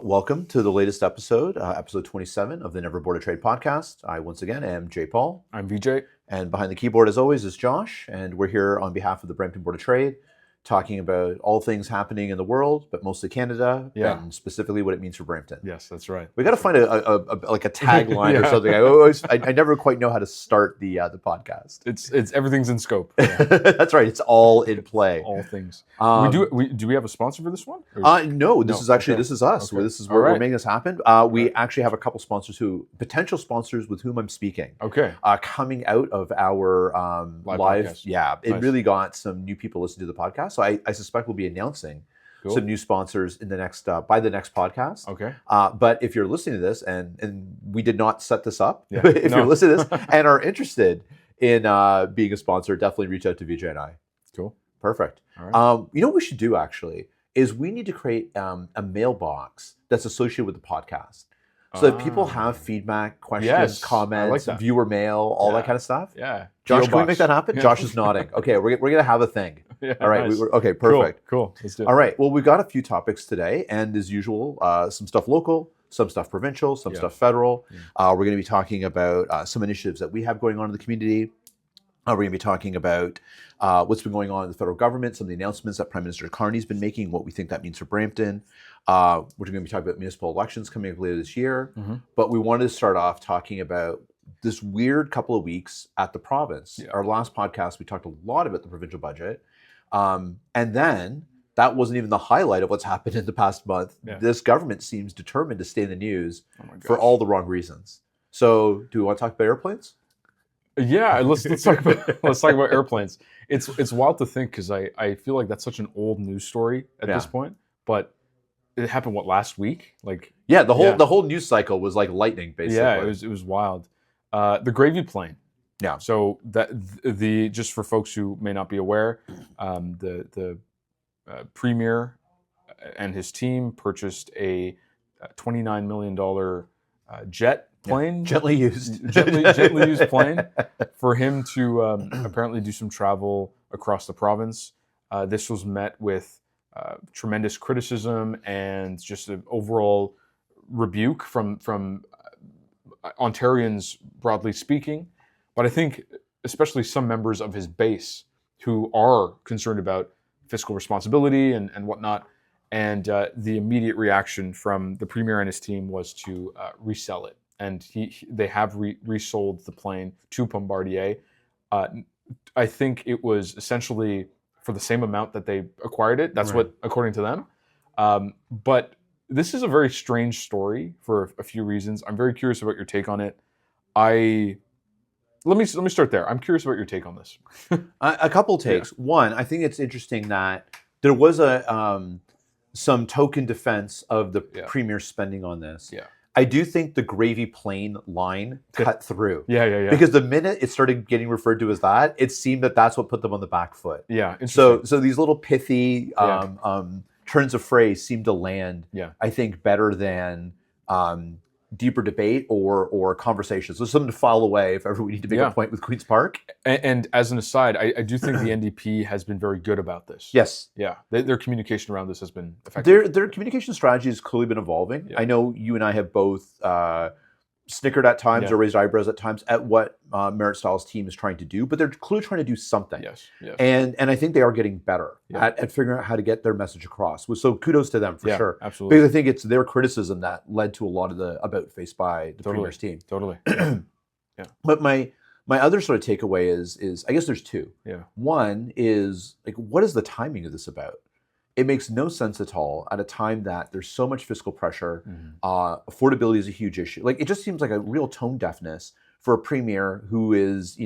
welcome to the latest episode, episode 27 of the Never Board of Trade podcast. I, once again, am Jaipaul. I'm Vijay. And behind the keyboard, as always, is Josh. And we're here on behalf of the Brampton Board of Trade, talking about all things happening in the world, but mostly Canada, and specifically what it means for Brampton. Yes, that's right. We got to find a tagline or something. I never quite know how to start the podcast. It's everything's in scope. Yeah. That's right. It's all in play. All things. Do we have a sponsor for this one? No. This is us. Okay. This is where we're making this happen. We actually have a couple sponsors potential sponsors with whom I'm speaking. Okay. Coming out of our live. Podcast. Yeah, it Nice. really got some new people listening to the podcast. So I suspect we'll be announcing some new sponsors in the next by the next podcast. Okay. But if you're listening to this and we did not set this up, if you're listening to this and are interested in being a sponsor, definitely reach out to Vijay and I. Cool. Perfect. All right. You know what we should do actually is we need to create a mailbox that's associated with the podcast. So that people have feedback, questions, comments, viewer mail, all that kind of stuff. Yeah. Josh, can we make that happen? Yeah. Josh is nodding. Okay, we're going to have a thing. Yeah, all right. Nice. Okay, perfect. Cool. Let's do it. All right. Well, we've got a few topics today. And as usual, some stuff local, some stuff provincial, some stuff federal. We're going to be talking about some initiatives that we have going on in the community. We're going to be talking about what's been going on in the federal government, some of the announcements that Prime Minister Carney's been making, what we think that means for Brampton. We're going to be talking about municipal elections coming up later this year. Mm-hmm. But we wanted to start off talking about this weird couple of weeks at the province. Yeah. Our last podcast, we talked a lot about the provincial budget. And then that wasn't even the highlight of what's happened in the past month. Yeah. This government seems determined to stay in the news for all the wrong reasons. So do we want to talk about airplanes? Yeah, let's talk about airplanes. It's wild to think because I feel like that's such an old news story at this point, but it happened last week? The whole news cycle was like lightning, basically. Yeah, it was wild. The gravy plane. Yeah. So that just for folks who may not be aware, the premier and his team purchased a $29 million jet plane, gently used plane for him to apparently do some travel across the province. This was met with tremendous criticism and just an overall rebuke from Ontarians, broadly speaking. But I think especially some members of his base who are concerned about fiscal responsibility and whatnot. And the immediate reaction from the premier and his team was to resell it. And they have resold the plane to Bombardier. I think it was essentially for the same amount that they acquired it. That's what, according to them. But this is a very strange story for a few reasons. I'm very curious about your take on it. Let me start there. I'm curious about your take on this. A couple takes. Yeah. One, I think it's interesting that there was some token defense of the premier spending on this. Yeah. I do think the gravy plane line cut through. Yeah. Because the minute it started getting referred to as that, it seemed that that's what put them on the back foot. Yeah. So these little pithy turns of phrase seem to land, I think, better than deeper debate or conversations. There's something to file away if ever we need to make a point with Queen's Park. And as an aside, I do think the NDP has been very good about this. Yes. Yeah. Their communication around this has been effective. Their communication strategy has clearly been evolving. Yeah. I know you and I have both snickered at times or raised eyebrows at times at what Merit Styles' team is trying to do, but they're clearly trying to do something. Yes. And I think they are getting better at figuring out how to get their message across. So kudos to them for sure. Absolutely. Because I think it's their criticism that led to a lot of the about face by the Premier's team. Totally. Yeah. But my other sort of takeaway is I guess there's two. Yeah. One is what is the timing of this about? It makes no sense at all at a time that there's so much fiscal pressure. Mm-hmm. Affordability is a huge issue. It just seems like a real tone deafness for a premier who is,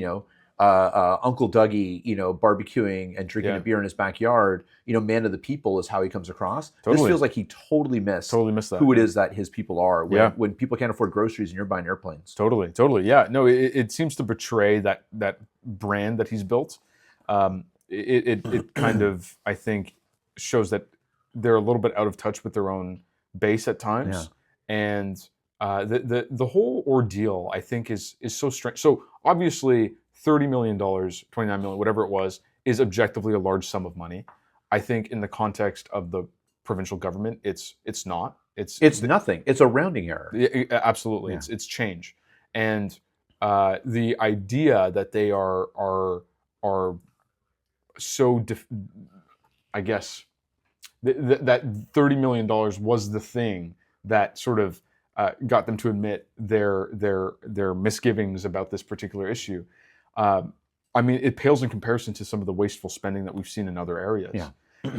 Uncle Dougie, barbecuing and drinking a beer in his backyard. Man of the people is how he comes across. Totally. This feels like he totally missed that. Who it is that his people are when people can't afford groceries and you're buying airplanes. Totally. Yeah. No, it seems to betray that brand that he's built. It kind of, I think, shows that they're a little bit out of touch with their own base at times, and the whole ordeal I think is so strange. So obviously, $30 million, $29 million, whatever it was, is objectively a large sum of money. I think in the context of the provincial government, it's not. It's nothing. It's a rounding error. Absolutely, Yeah. it's change, and the idea that they are so I guess that $30 million was the thing that sort of got them to admit their misgivings about this particular issue. I mean, it pales in comparison to some of the wasteful spending that we've seen in other areas. Yeah.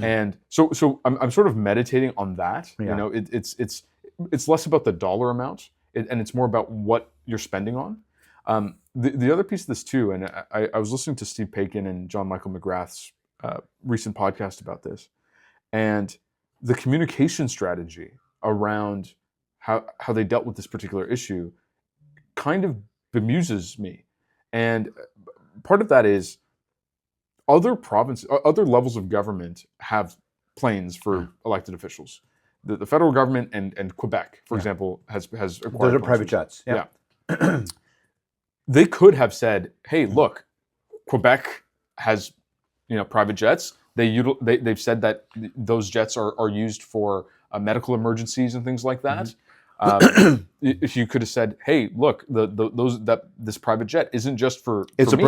And so I'm sort of meditating on that. Yeah. You know, it's less about the dollar amount, and it's more about what you're spending on. The other piece of this too, and I was listening to Steve Paikin and John Michael McGrath's recent podcast about this, and the communication strategy around how they dealt with this particular issue kind of bemuses me. And part of that is other levels of government have planes for elected officials. The federal government and Quebec, for example, has acquired Those are private jets. Yeah. They could have said, "Hey, look, Quebec has, private jets. They've said that those jets are used for medical emergencies and things like that." If you could have said, "Hey, look, this private jet isn't just for It's a me.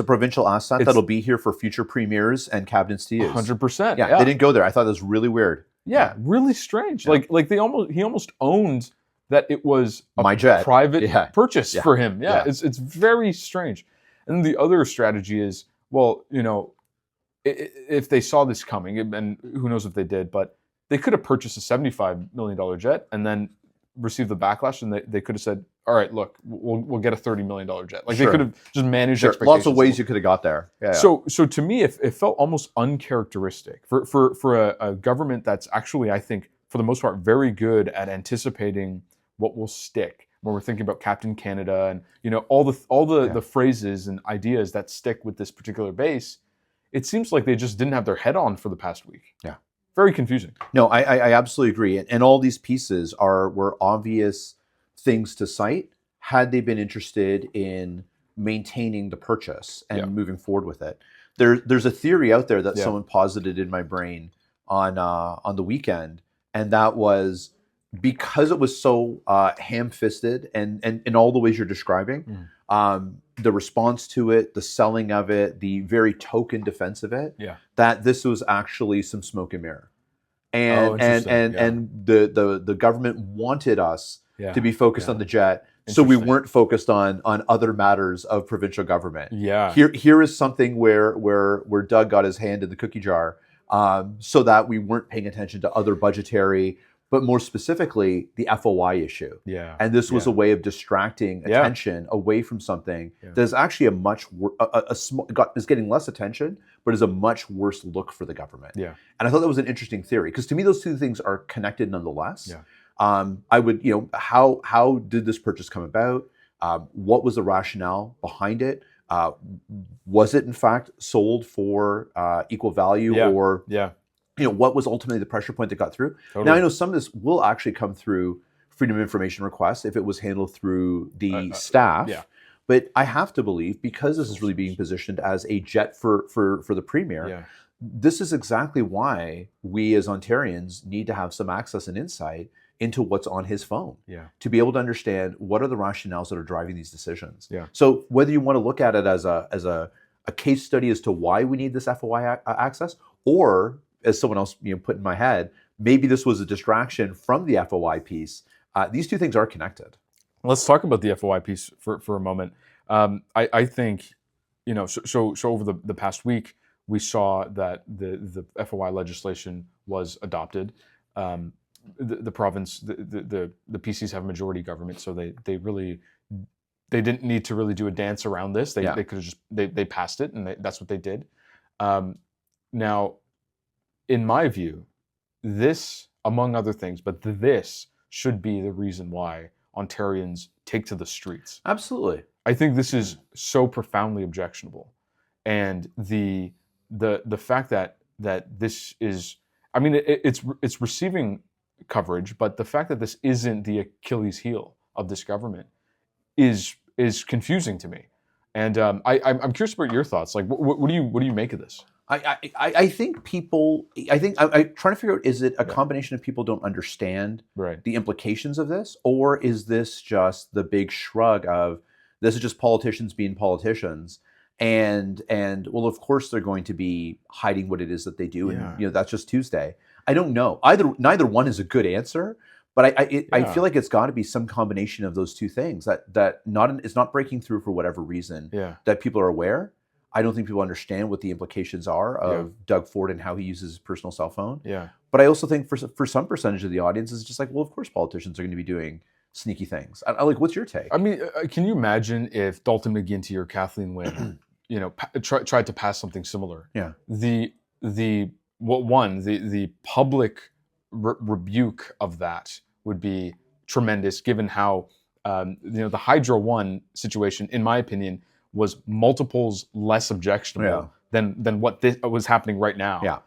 provincial asset that'll be here for future premiers and cabinets to use." 100%. Yeah, they didn't go there. I thought that was really weird. Yeah, really strange. Yeah. Like he almost owned that it was My jet. private purchase for him. Yeah. It's very strange. And the other strategy is, well, if they saw this coming, and who knows if they did, but they could have purchased a $75 million jet and then received the backlash, and they could have said, "All right, look, we'll get a $30 million jet." Like they could have just managed expectations. Lots of ways you could have got there. Yeah. So to me, it felt almost uncharacteristic for a government that's actually, I think, for the most part, very good at anticipating what will stick. When we're thinking about Captain Canada and all the phrases and ideas that stick with this particular base, it seems like they just didn't have their head on for the past week. Yeah. Very confusing. No, I absolutely agree. And all these pieces were obvious things to cite had they been interested in maintaining the purchase and moving forward with it. There's a theory out there that someone posited in my brain on the weekend, and that was because it was so ham-fisted and in all the ways you're describing, the response to it, the selling of it, the very token defense of it, that this was actually some smoke and mirror. And the government wanted us to be focused on the jet, so we weren't focused on other matters of provincial government. Yeah. Here is something where Doug got his hand in the cookie jar, so that we weren't paying attention to other budgetary, but more specifically, the FOI issue. Yeah. And this was a way of distracting attention away from something that is actually is getting less attention, but is a much worse look for the government. Yeah. And I thought that was an interesting theory, because to me, those two things are connected nonetheless. Yeah. I would, how did this purchase come about? What was the rationale behind it? Was it in fact sold for equal value, or what was ultimately the pressure point that got through? Totally. Now I know some of this will actually come through Freedom of Information requests if it was handled through the staff. But I have to believe, because this is really being positioned as a jet for the Premier, this is exactly why we as Ontarians need to have some access and insight into what's on his phone, to be able to understand what are the rationales that are driving these decisions. So whether you want to look at it as a case study as to why we need this FOI access, or as someone else put in my head, maybe this was a distraction from the FOI piece. These two things are connected. Let's talk about the FOI piece for a moment. I think, so over the past week, we saw that the FOI legislation was adopted. The province, the PCs have majority government, so they didn't need to really do a dance around this. They could have just they passed it, and that's what they did. Now, in my view, this, among other things, but this should be the reason why Ontarians take to the streets. Absolutely. I think this is so profoundly objectionable, and the fact that this is, I mean, it's receiving coverage, but the fact that this isn't the Achilles heel of this government is confusing to me. And I'm curious about your thoughts. Like, what do you make of this? I think people. I'm trying to figure out: is it a combination of people don't understand Right. the implications of this, or is this just the big shrug of this is just politicians being politicians, and well, of course they're going to be hiding what it is that they do, Yeah. and that's just Tuesday. I don't know. Neither one is a good answer, but I feel like it's got to be some combination of those two things it's not breaking through for whatever reason that people are aware. I don't think people understand what the implications are of Doug Ford and how he uses his personal cell phone. Yeah. But I also think for some percentage of the audience, it's just like, well, of course politicians are going to be doing sneaky things. I like, what's your take? I mean, can you imagine if Dalton McGuinty or Kathleen Wynne, tried to pass something similar? Yeah. The public rebuke of that would be tremendous, given how the Hydro One situation, in my opinion, was multiples less objectionable than what was happening right now. Yeah.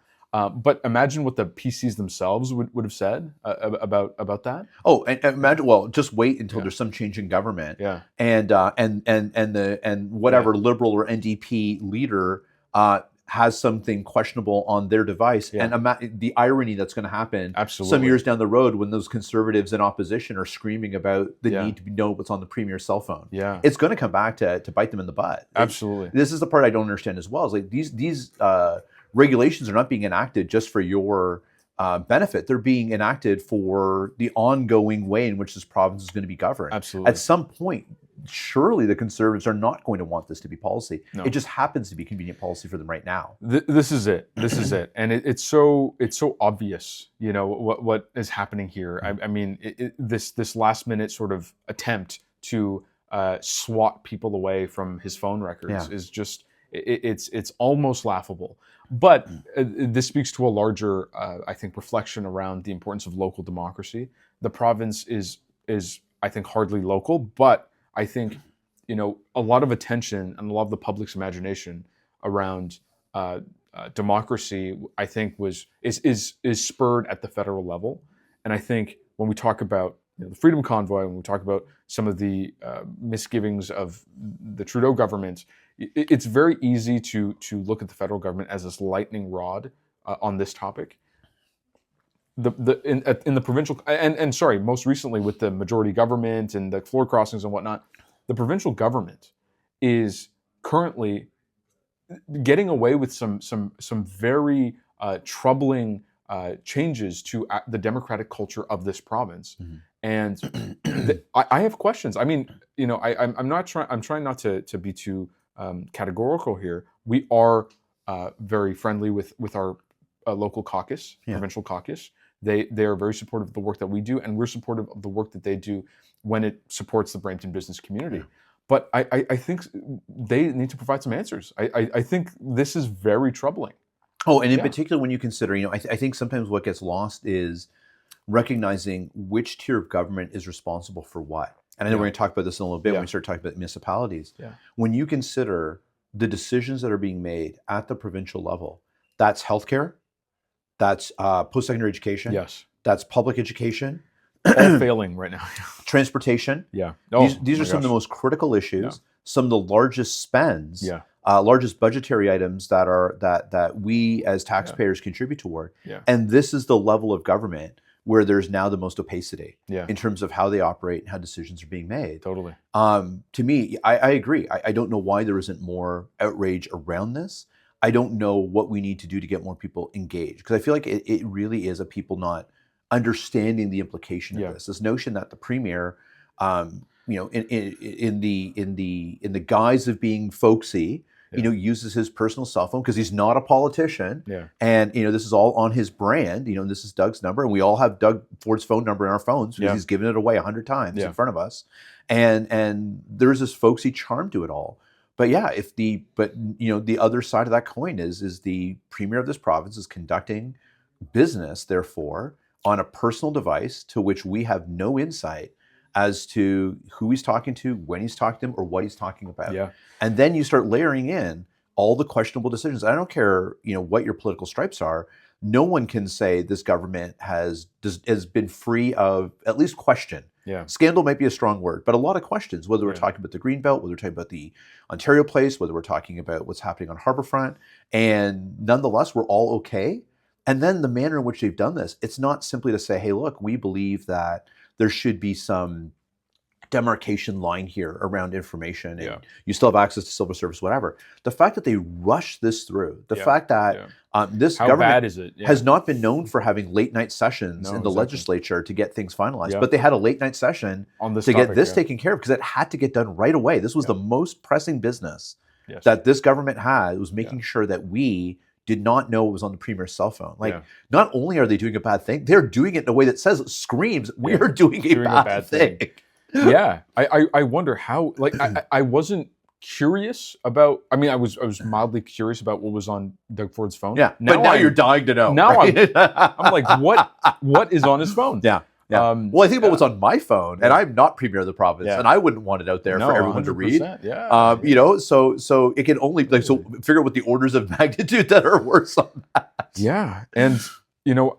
But imagine what the PCs themselves would have said about that. Oh, and imagine. Well, just wait until there's some change in government. Yeah. And whatever Liberal or NDP leader has something questionable on their device, and the irony that's going to happen some years down the road when those conservatives in opposition are screaming about the need to know what's on the premier's cell phone. Yeah. It's going to come back to bite them in the butt. Absolutely. This is the part I don't understand as well. Is like these regulations are not being enacted just for your benefit. They're being enacted for the ongoing way in which this province is going to be governed. Absolutely. At some point, surely the Conservatives are not going to want this to be policy. No. It just happens to be convenient policy for them right now. This is it. This is it. And it's so obvious, what is happening here. I mean, this last minute sort of attempt to swat people away from his phone records is just, it's almost laughable. But this speaks to a larger, I think, reflection around the importance of local democracy. The province is I think, hardly local, but I think, a lot of attention and a lot of the public's imagination around democracy, I think, is spurred at the federal level. And I think when we talk about the Freedom Convoy, when we talk about some of the misgivings of the Trudeau government, it's very easy to look at the federal government as this lightning rod on this topic. In the provincial and most recently with the majority government and the floor crossings and whatnot, the provincial government is currently getting away with some very troubling changes to the democratic culture of this province. Mm-hmm. And I have questions. I mean, I'm trying not to be too categorical here. We are very friendly with our local caucus, provincial caucus. They are very supportive of the work that we do, and we're supportive of the work that they do when it supports the Brampton business community. Yeah. But I think they need to provide some answers. I think this is very troubling. Oh, and in particular, when you consider, I think sometimes what gets lost is recognizing which tier of government is responsible for what. And I know we're going to talk about this in a little bit when we start talking about municipalities. Yeah. When you consider the decisions that are being made at the provincial level, that's healthcare, that's post-secondary education, that's public education. All failing right now. Transportation. Yeah. These are some of the most critical issues, some of the largest spends, largest budgetary items that we as taxpayers contribute toward. Yeah. And this is the level of government where there's now the most opacity in terms of how they operate and how decisions are being made. Totally. To me, I agree. I don't know why there isn't more outrage around this. I don't know what we need to do to get more people engaged, because I feel like it really is a people not understanding the implication of this notion that the premier, in the guise of being folksy, uses his personal cell phone because he's not a politician, and this is all on his brand. This is Doug's number, and we all have Doug Ford's phone number in our phones because he's given it away 100 times in front of us, and there's this folksy charm to it all. But the other side of that coin is the premier of this province is conducting business, therefore, on a personal device to which we have no insight as to who he's talking to, when he's talking to him, or what he's talking about. Yeah. And then you start layering in all the questionable decisions. I don't care, what your political stripes are. No one can say this government has been free of at least question Yeah. Scandal might be a strong word, but a lot of questions, whether we're Yeah. talking about the Greenbelt, whether we're talking about the Ontario Place, whether we're talking about what's happening on Harbourfront. And nonetheless, we're all okay. And then the manner in which they've done this, it's not simply to say, hey, look, we believe that there should be some demarcation line here around information and Yeah. you still have access to civil service, whatever. The fact that they rush this through, the Yeah. fact that Yeah. this How government bad is it? Yeah. has not been known for having late night sessions No, in the exactly. legislature to get things finalized, Yeah. but they had a late night session On this to topic, get this yeah. taken care of because it had to get done right away. This was Yeah. the most pressing business Yes. that this government had, was making Yeah. sure that we did not know what was on the premier's cell phone. Like, Yeah. not only are they doing a bad thing, they're doing it in a way that screams, we Yeah. are doing a Doing a bad bad thing. thing. Yeah, I wonder how. Like, I wasn't curious about. I mean, I was mildly curious about what was on Doug Ford's phone. Yeah, but now I'm- you're dying to know. now right? I'm like, what is on his phone? Yeah. Yeah. Well, I think about what's on my phone, and Yeah. I'm not premier of the province, Yeah. and I wouldn't want it out there No, for everyone to read. 100%, Yeah. You know, so it can only figure out what the orders of magnitude that are worse on that. Yeah, and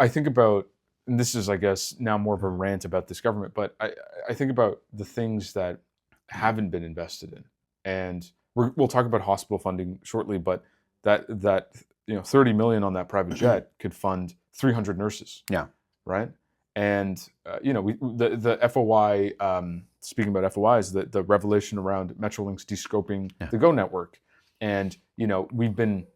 I think about, and this is, I guess, now more of a rant about this government, but I think about the things that haven't been invested in, and we'll talk about hospital funding shortly, but that 30 million on that private jet could fund 300 nurses. Yeah. Right. And the FOI. Speaking about FOIs, the revelation around Metrolinx descoping the Go network, and we've been.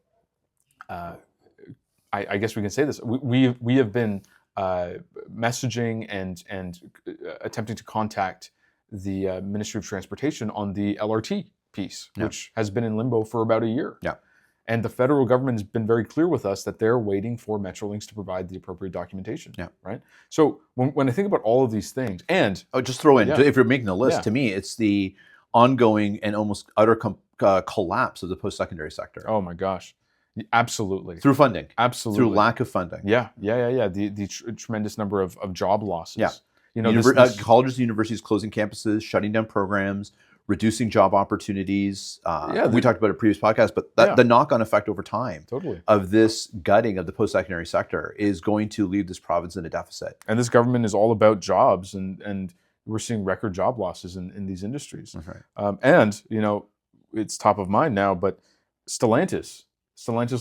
I guess we can say this. We have been messaging and attempting to contact the Ministry of Transportation on the LRT piece, which has been in limbo for about a year. Yeah. And the federal government has been very clear with us that they're waiting for Metrolinx to provide the appropriate documentation. Yeah. Right. So when I think about all of these things, and just throw in, Yeah. if you're making a list, Yeah. to me, it's the ongoing and almost utter collapse of the post-secondary sector. oh my gosh, absolutely, Through funding, absolutely, through lack of funding. Yeah. The tremendous number of job losses. Yeah. Colleges and universities closing campuses, shutting down programs, reducing job opportunities. We talked about it in a previous podcast, but the knock-on effect over time Totally. of this gutting of the post-secondary sector is going to leave this province in a deficit. And this government is all about jobs, and we're seeing record job losses in these industries. That's right. And it's top of mind now, but Stellantis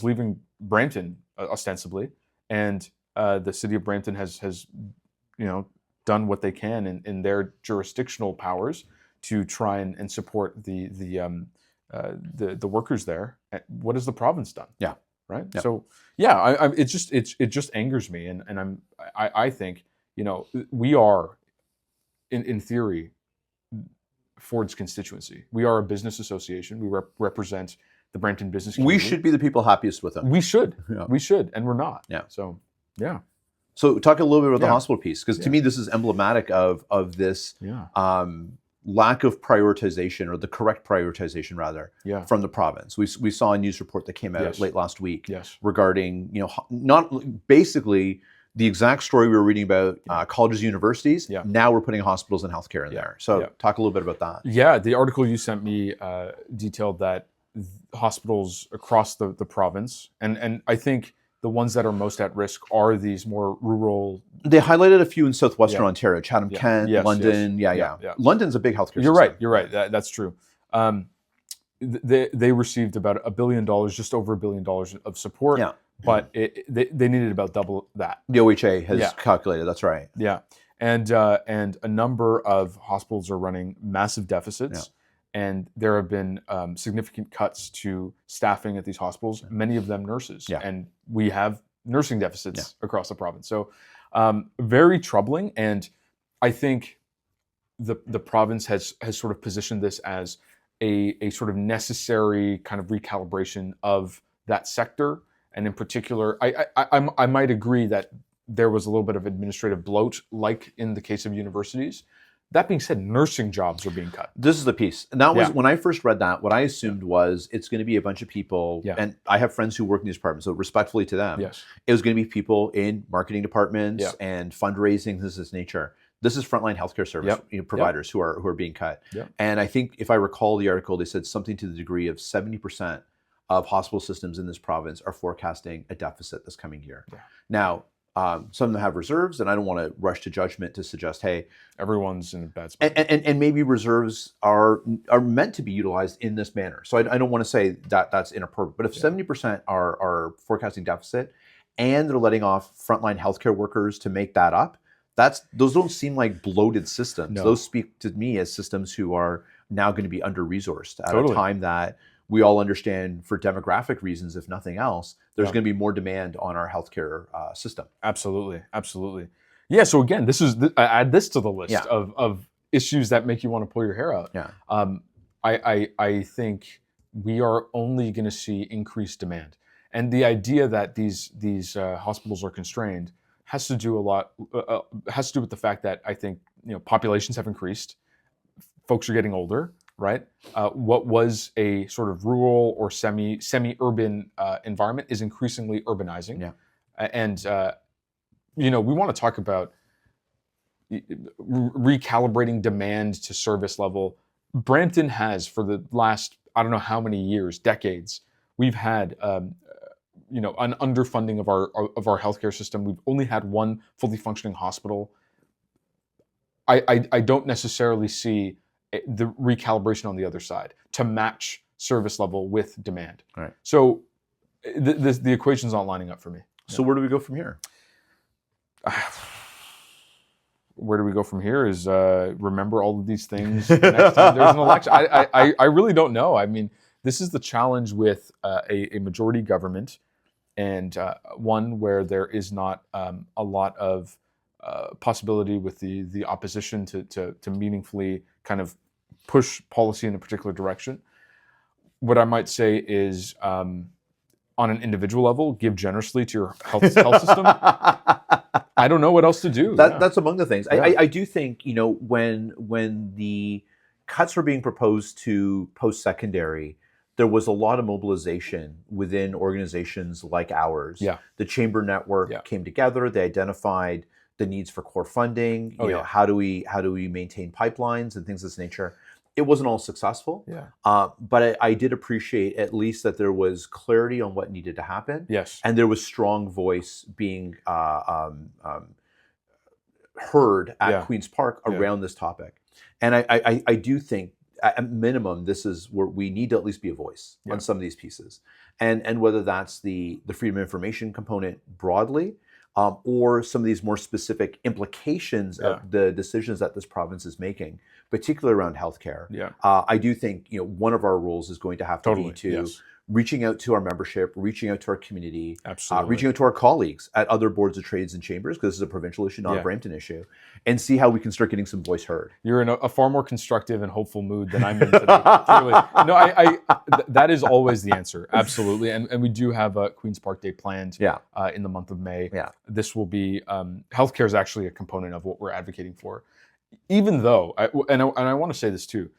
leaving Brampton ostensibly, and the city of Brampton has done what they can in their jurisdictional powers to try and support the workers there. What has the province done? Yeah. Right. Yeah. So it just angers me, and I think we are in theory Ford's constituency. We are a business association. We represent the Brampton business community. We should be the people happiest with them. We should. Yeah. We should, and we're not. Yeah. So yeah. So talk a little bit about the Yeah. hospital piece, because to me this is emblematic of this Yeah. lack of prioritization, or the correct prioritization rather, Yeah. from the province. We saw a news report that came out Yes. late last week Yes. regarding not basically the exact story we were reading about colleges and universities. Yeah. Now we're putting hospitals and healthcare in there. So Yeah. talk a little bit about that. Yeah, the article you sent me detailed that hospitals across the province, and I think the ones that are most at risk are these more rural. They highlighted a few in southwestern Yeah. Ontario, Chatham, Yeah. Kent, Yes, London. yes. Yeah. Yeah. London's a big healthcare You're system. right. You're right. That's true. They received about $1 billion, just over $1 billion of support. Yeah. But they needed about double that. The OHA has Yeah. calculated. That's right. Yeah, and a number of hospitals are running massive deficits, and there have been significant cuts to staffing at these hospitals. Many of them nurses, and we have nursing deficits across the province. So very troubling, and I think the province has sort of positioned this as a sort of necessary kind of recalibration of that sector. And in particular, I might agree that there was a little bit of administrative bloat, like in the case of universities. That being said, nursing jobs are being cut. This is the piece. And that was when I first read that, what I assumed was it's going to be a bunch of people, and I have friends who work in these departments, so respectfully to them, it was going to be people in marketing departments and fundraising, things of this nature. This is frontline healthcare service providers who are being cut. And I think, if I recall the article, they said something to the degree of 70% of hospital systems in this province are forecasting a deficit this coming year. Now, Some of them have reserves, and I don't want to rush to judgment to suggest, hey, everyone's in a bad spot. And maybe reserves are meant to be utilized in this manner. So I don't want to say that that's inappropriate. But if 70% are forecasting deficit, and they're letting off frontline healthcare workers to make that up, those don't seem like bloated systems. No. Those speak to me as systems who are now going to be under-resourced at Totally. a time that we all understand, for demographic reasons, if nothing else, there's going to be more demand on our healthcare system. Absolutely, absolutely. Yeah. So again, I add this to the list of issues that make you want to pull your hair out. Yeah. I think we are only going to see increased demand, and the idea that these hospitals are constrained has to do with the fact that I think populations have increased, folks are getting older. Right, what was a sort of rural or semi-urban environment is increasingly urbanizing. Yeah, and we want to talk about recalibrating demand to service level. Brampton has, for the last I don't know how many years, decades, we've had an underfunding of our healthcare system. We've only had one fully functioning hospital. I don't necessarily see the recalibration on the other side to match service level with demand. Right. So the equation's not lining up for me. So where do we go from here? Where do we go from here is remember all of these things the next time there's an election. I really don't know. I mean, this is the challenge with a majority government, and one where there is not a lot of possibility with the opposition to meaningfully kind of push policy in a particular direction. What I might say is, on an individual level, give generously to your health system. I don't know what else to do. That's among the things. Yeah. I do think, when the cuts were being proposed to post-secondary, there was a lot of mobilization within organizations like ours. Yeah. The Chamber Network came together. They identified the needs for core funding. How do we maintain pipelines and things of this nature. It wasn't all successful. Yeah. But I did appreciate at least that there was clarity on what needed to happen. Yes. And there was strong voice being heard at Queen's Park around this topic. And I do think, at minimum, this is where we need to at least be a voice on some of these pieces. And whether that's the freedom of information component broadly, or some of these more specific implications of the decisions that this province is making, particularly around healthcare. Yeah. I do think one of our roles is going to have to be to reaching out to our membership, reaching out to our community, reaching out to our colleagues at other boards of trades and chambers, because this is a provincial issue, not a Brampton issue, and see how we can start getting some voice heard. You're in a far more constructive and hopeful mood than I'm in today. Clearly. No, that is always the answer. Absolutely. And we do have a Queen's Park Day planned in the month of May. Yeah. This will be, healthcare is actually a component of what we're advocating for. Even though, I want to say this too,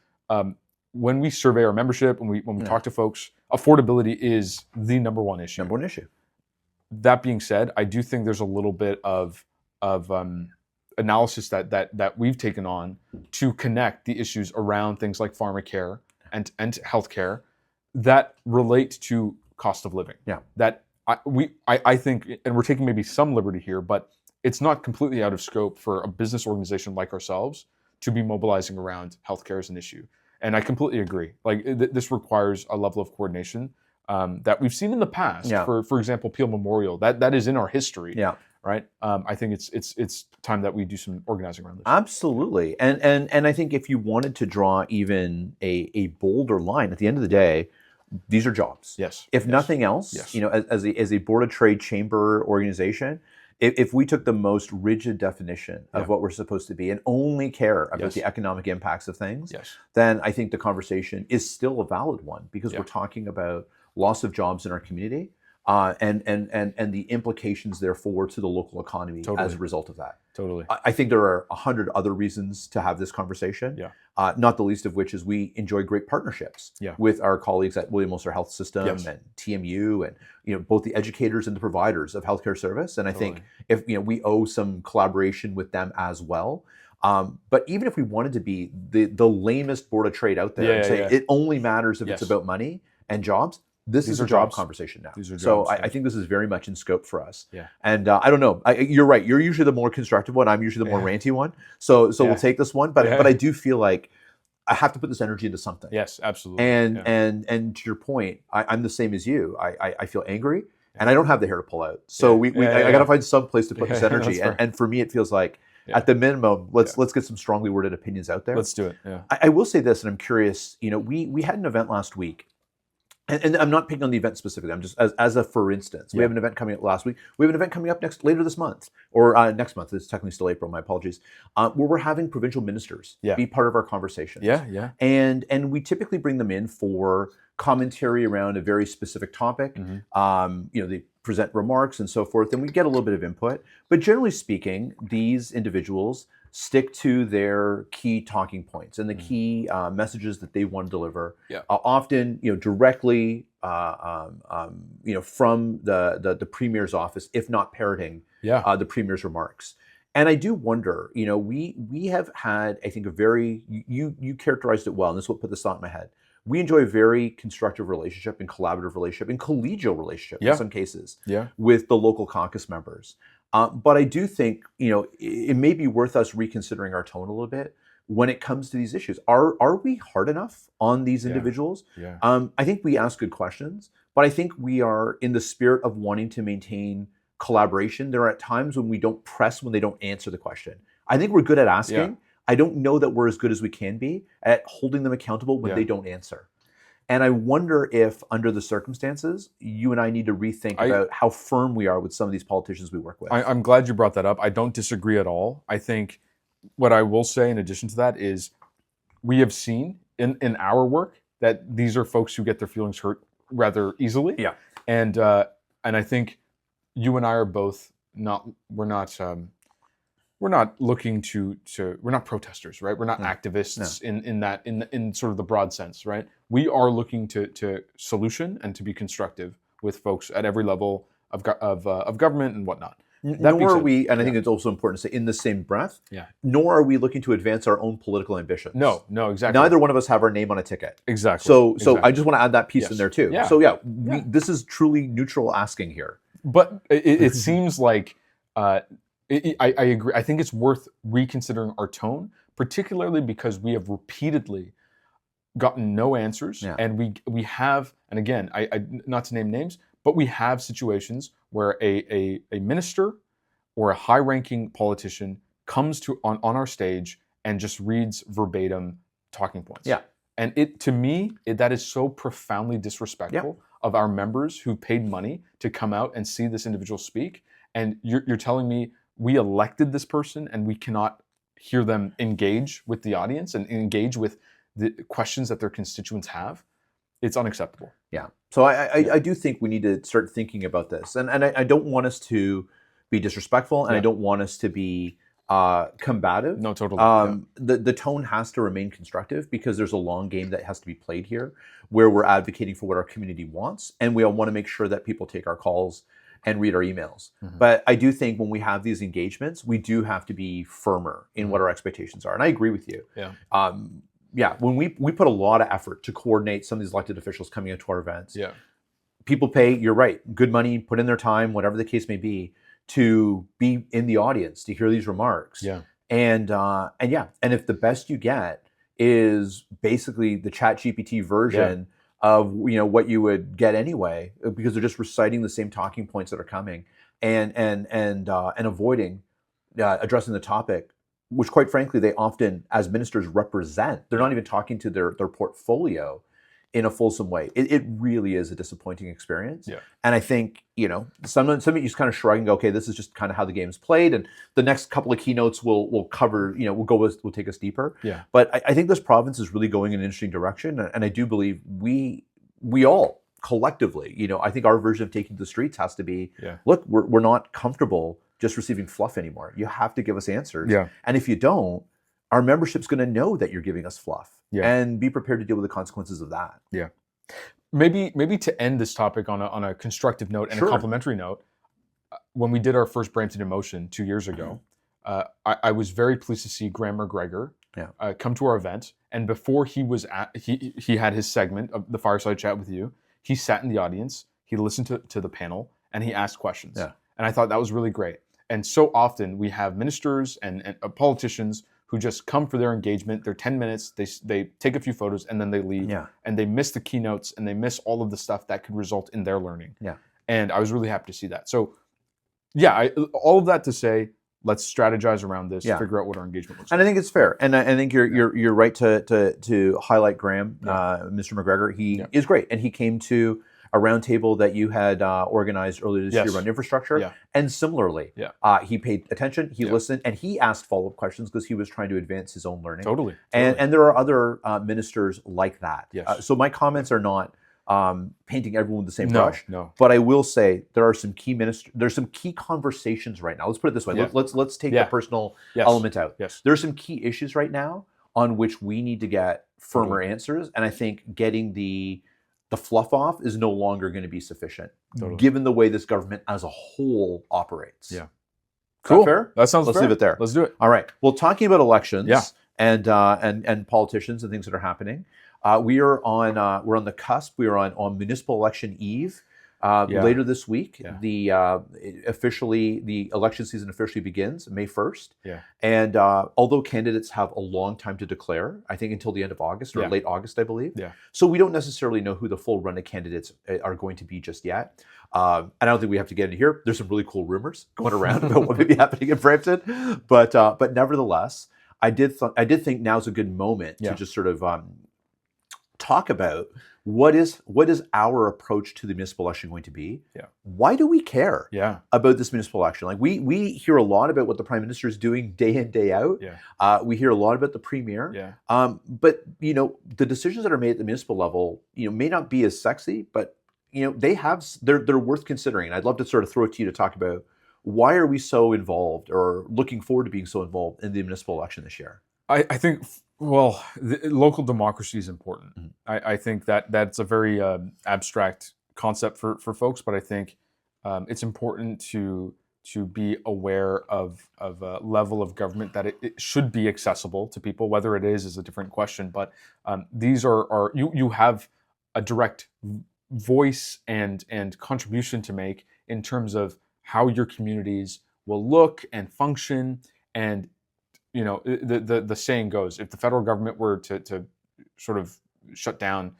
when we survey our membership, when we talk to folks, affordability is the number one issue. Number one issue. That being said, I do think there's a little bit of analysis that we've taken on to connect the issues around things like pharmacare and healthcare that relate to cost of living. Yeah. That I think, and we're taking maybe some liberty here, but it's not completely out of scope for a business organization like ourselves to be mobilizing around healthcare as an issue. And I completely agree. Like this requires a level of coordination that we've seen in the past. Yeah. For example, Peel Memorial. That is in our history. Yeah. Right. I think it's time that we do some organizing around this. Absolutely. And I think if you wanted to draw even a bolder line, at the end of the day, these are jobs. Yes. If nothing else, as a Board of Trade chamber organization, if we took the most rigid definition of what we're supposed to be and only care about the economic impacts of things, then I think the conversation is still a valid one, because we're talking about loss of jobs in our community and the implications therefore to the local economy as a result of that. Totally. I think there are 100 other reasons to have this conversation. Yeah. Not the least of which is we enjoy great partnerships with our colleagues at William Ulster Health System and TMU, and both the educators and the providers of healthcare service. And I think if we owe some collaboration with them as well. But even if we wanted to be the lamest Board of Trade out there and say it only matters if it's about money and jobs, This These is a are job jobs. conversation now. These are So jobs, I yeah. think this is very much in scope for us. Yeah. And I don't know. You're right. You're usually the more constructive one. I'm usually the more Yeah. ranty one. So Yeah. we'll take this one. But Yeah. but I do feel like I have to put this energy into something. Yes, absolutely. And Yeah. and to your point, I'm the same as you. I feel angry, and I don't have the hair to pull out. So Yeah. I got to find some place to put this Yeah, energy. that's fair. And for me, it feels like Yeah. at the minimum, let's get some strongly worded opinions out there. Let's do it. Yeah. I will say this, and I'm curious. We had an event last week. And I'm not picking on the event specifically. I'm just as a for instance. We have an event coming up last week. We have an event coming up later this month, or next month. It's technically still April. My apologies. Where we're having provincial ministers be part of our conversations. Yeah. And we typically bring them in for commentary around a very specific topic. They present remarks and so forth, and we get a little bit of input. But generally speaking, these individuals stick to their key talking points and the key messages that they want to deliver. Often, directly, from the premier's office, if not parroting the premier's remarks. And I do wonder, we have had, I think, a very you characterized it well, and this is what put this thought in my head. We enjoy a very constructive relationship and collaborative relationship and collegial relationship in some cases with the local caucus members. But I do think, it may be worth us reconsidering our tone a little bit when it comes to these issues. Are we hard enough on these individuals? I think we ask good questions, but I think we are in the spirit of wanting to maintain collaboration. There are at times when we don't press when they don't answer the question. I think we're good at asking. I don't know that we're as good as we can be at holding them accountable when they don't answer. And I wonder if, under the circumstances, you and I need to rethink about how firm we are with some of these politicians we work with. I'm glad you brought that up. I don't disagree at all. I think what I will say in addition to that is we have seen in our work that these are folks who get their feelings hurt rather easily. And I think you and I are both we're not looking to we're not protesters, right? We're not activists in sort of the broad sense, right? We are looking to solution and to be constructive with folks at every level of government and whatnot. Nor are we, and I think it's also important to say in the same breath, nor are we looking to advance our own political ambitions. No, exactly. Neither one of us have our name on a ticket. Exactly. So I just want to add that piece in there too. Yeah. So this is truly neutral asking here. But it seems like I agree. I think it's worth reconsidering our tone, particularly because we have repeatedly gotten no answers, and we have, and again, I not to name names, but we have situations where a minister or a high-ranking politician comes on our stage and just reads verbatim talking points. And to me, that is so profoundly disrespectful of our members who paid money to come out and see this individual speak. And you're telling me we elected this person and we cannot hear them engage with the audience and engage with the questions that their constituents have? It's unacceptable. So I do think we need to start thinking about this. And I don't want us to be disrespectful, and I don't want us to be combative. No, totally. The tone has to remain constructive because there's a long game that has to be played here where we're advocating for what our community wants, and we all want to make sure that people take our calls and read our emails. But I do think when we have these engagements, we do have to be firmer in what our expectations are. And I agree with you. When we put a lot of effort to coordinate some of these elected officials coming into our events, people pay, you're right, good money, put in their time, whatever the case may be, to be in the audience, to hear these remarks. And if the best you get is basically the ChatGPT version of what you would get anyway, because they're just reciting the same talking points that are coming and avoiding addressing the topic, which quite frankly they often as ministers represent. They're not even talking to their portfolio in a fulsome way. It really is a disappointing experience. And I think some of you just kind of shrug and go, okay, this is just kind of how the game's played, and the next couple of keynotes will cover, we'll take us deeper. But I think this province is really going in an interesting direction, and I do believe we all collectively, I think our version of taking to the streets has to be, look, we're not comfortable just receiving fluff anymore. You have to give us answers. And if you don't, our membership's going to know that you're giving us fluff and be prepared to deal with the consequences of that. Maybe to end this topic on a constructive note and a complimentary note, when we did our first Brampton in Motion 2 years ago, I was very pleased to see Graham McGregor come to our event. And before he was he had his segment of the fireside chat with you, he sat in the audience, he listened to the panel, and he asked questions. Yeah. And I thought that was really great. And so often we have ministers and politicians who just come for their engagement. They're 10 minutes, they take a few photos, and then they leave. Yeah. And they miss the keynotes, and they miss all of the stuff that could result in their learning. Yeah. And I was really happy to see that. So yeah, all of that to say, let's strategize around this, figure out what our engagement looks like. And I think it's fair. And I think you're right to highlight Graham, Mr. McGregor. He is great. And he came to a roundtable that you had organized earlier this year around infrastructure. Yeah. And similarly, he paid attention, he listened, and he asked follow-up questions because he was trying to advance his own learning. Totally. And there are other ministers like that. Yes. So my comments are not painting everyone with the same brush. No. But I will say there are some key there's some key conversations right now. Let's put it this way. Let's take the personal element out. Yes. There's some key issues right now on which we need to get firmer answers. And I think getting the fluff off is no longer going to be sufficient, given the way this government as a whole operates. Yeah. Cool. Fair? That sounds Let's fair. leave it there. Let's do it. All right. Well, talking about elections and politicians and things that are happening, we're on the cusp. We are on municipal election eve. Later this week, the election season officially begins May 1st. Yeah. And although candidates have a long time to declare, I think until the end of August or late August, I believe. Yeah. So we don't necessarily know who the full run of candidates are going to be just yet. And I don't think we have to get into here. There's some really cool rumors going around about what may be happening in Brampton, but nevertheless, I did think now's a good moment to just sort of talk about what is our approach to the municipal election going to be? Yeah. Why do we care about this municipal election? Like we hear a lot about what the Prime Minister is doing day in, day out. Yeah. We hear a lot about the Premier. Yeah. But the decisions that are made at the municipal level, may not be as sexy, but they're worth considering. And I'd love to sort of throw it to you to talk about why are we so involved or looking forward to being so involved in the municipal election this year? I think, well, local democracy is important. Mm-hmm. I think that's a very abstract concept for folks, but I think it's important to be aware of a level of government that it should be accessible to people. Whether it is a different question, but these are you have a direct voice and contribution to make in terms of how your communities will look and function. And the saying goes, if the federal government were to sort of shut down,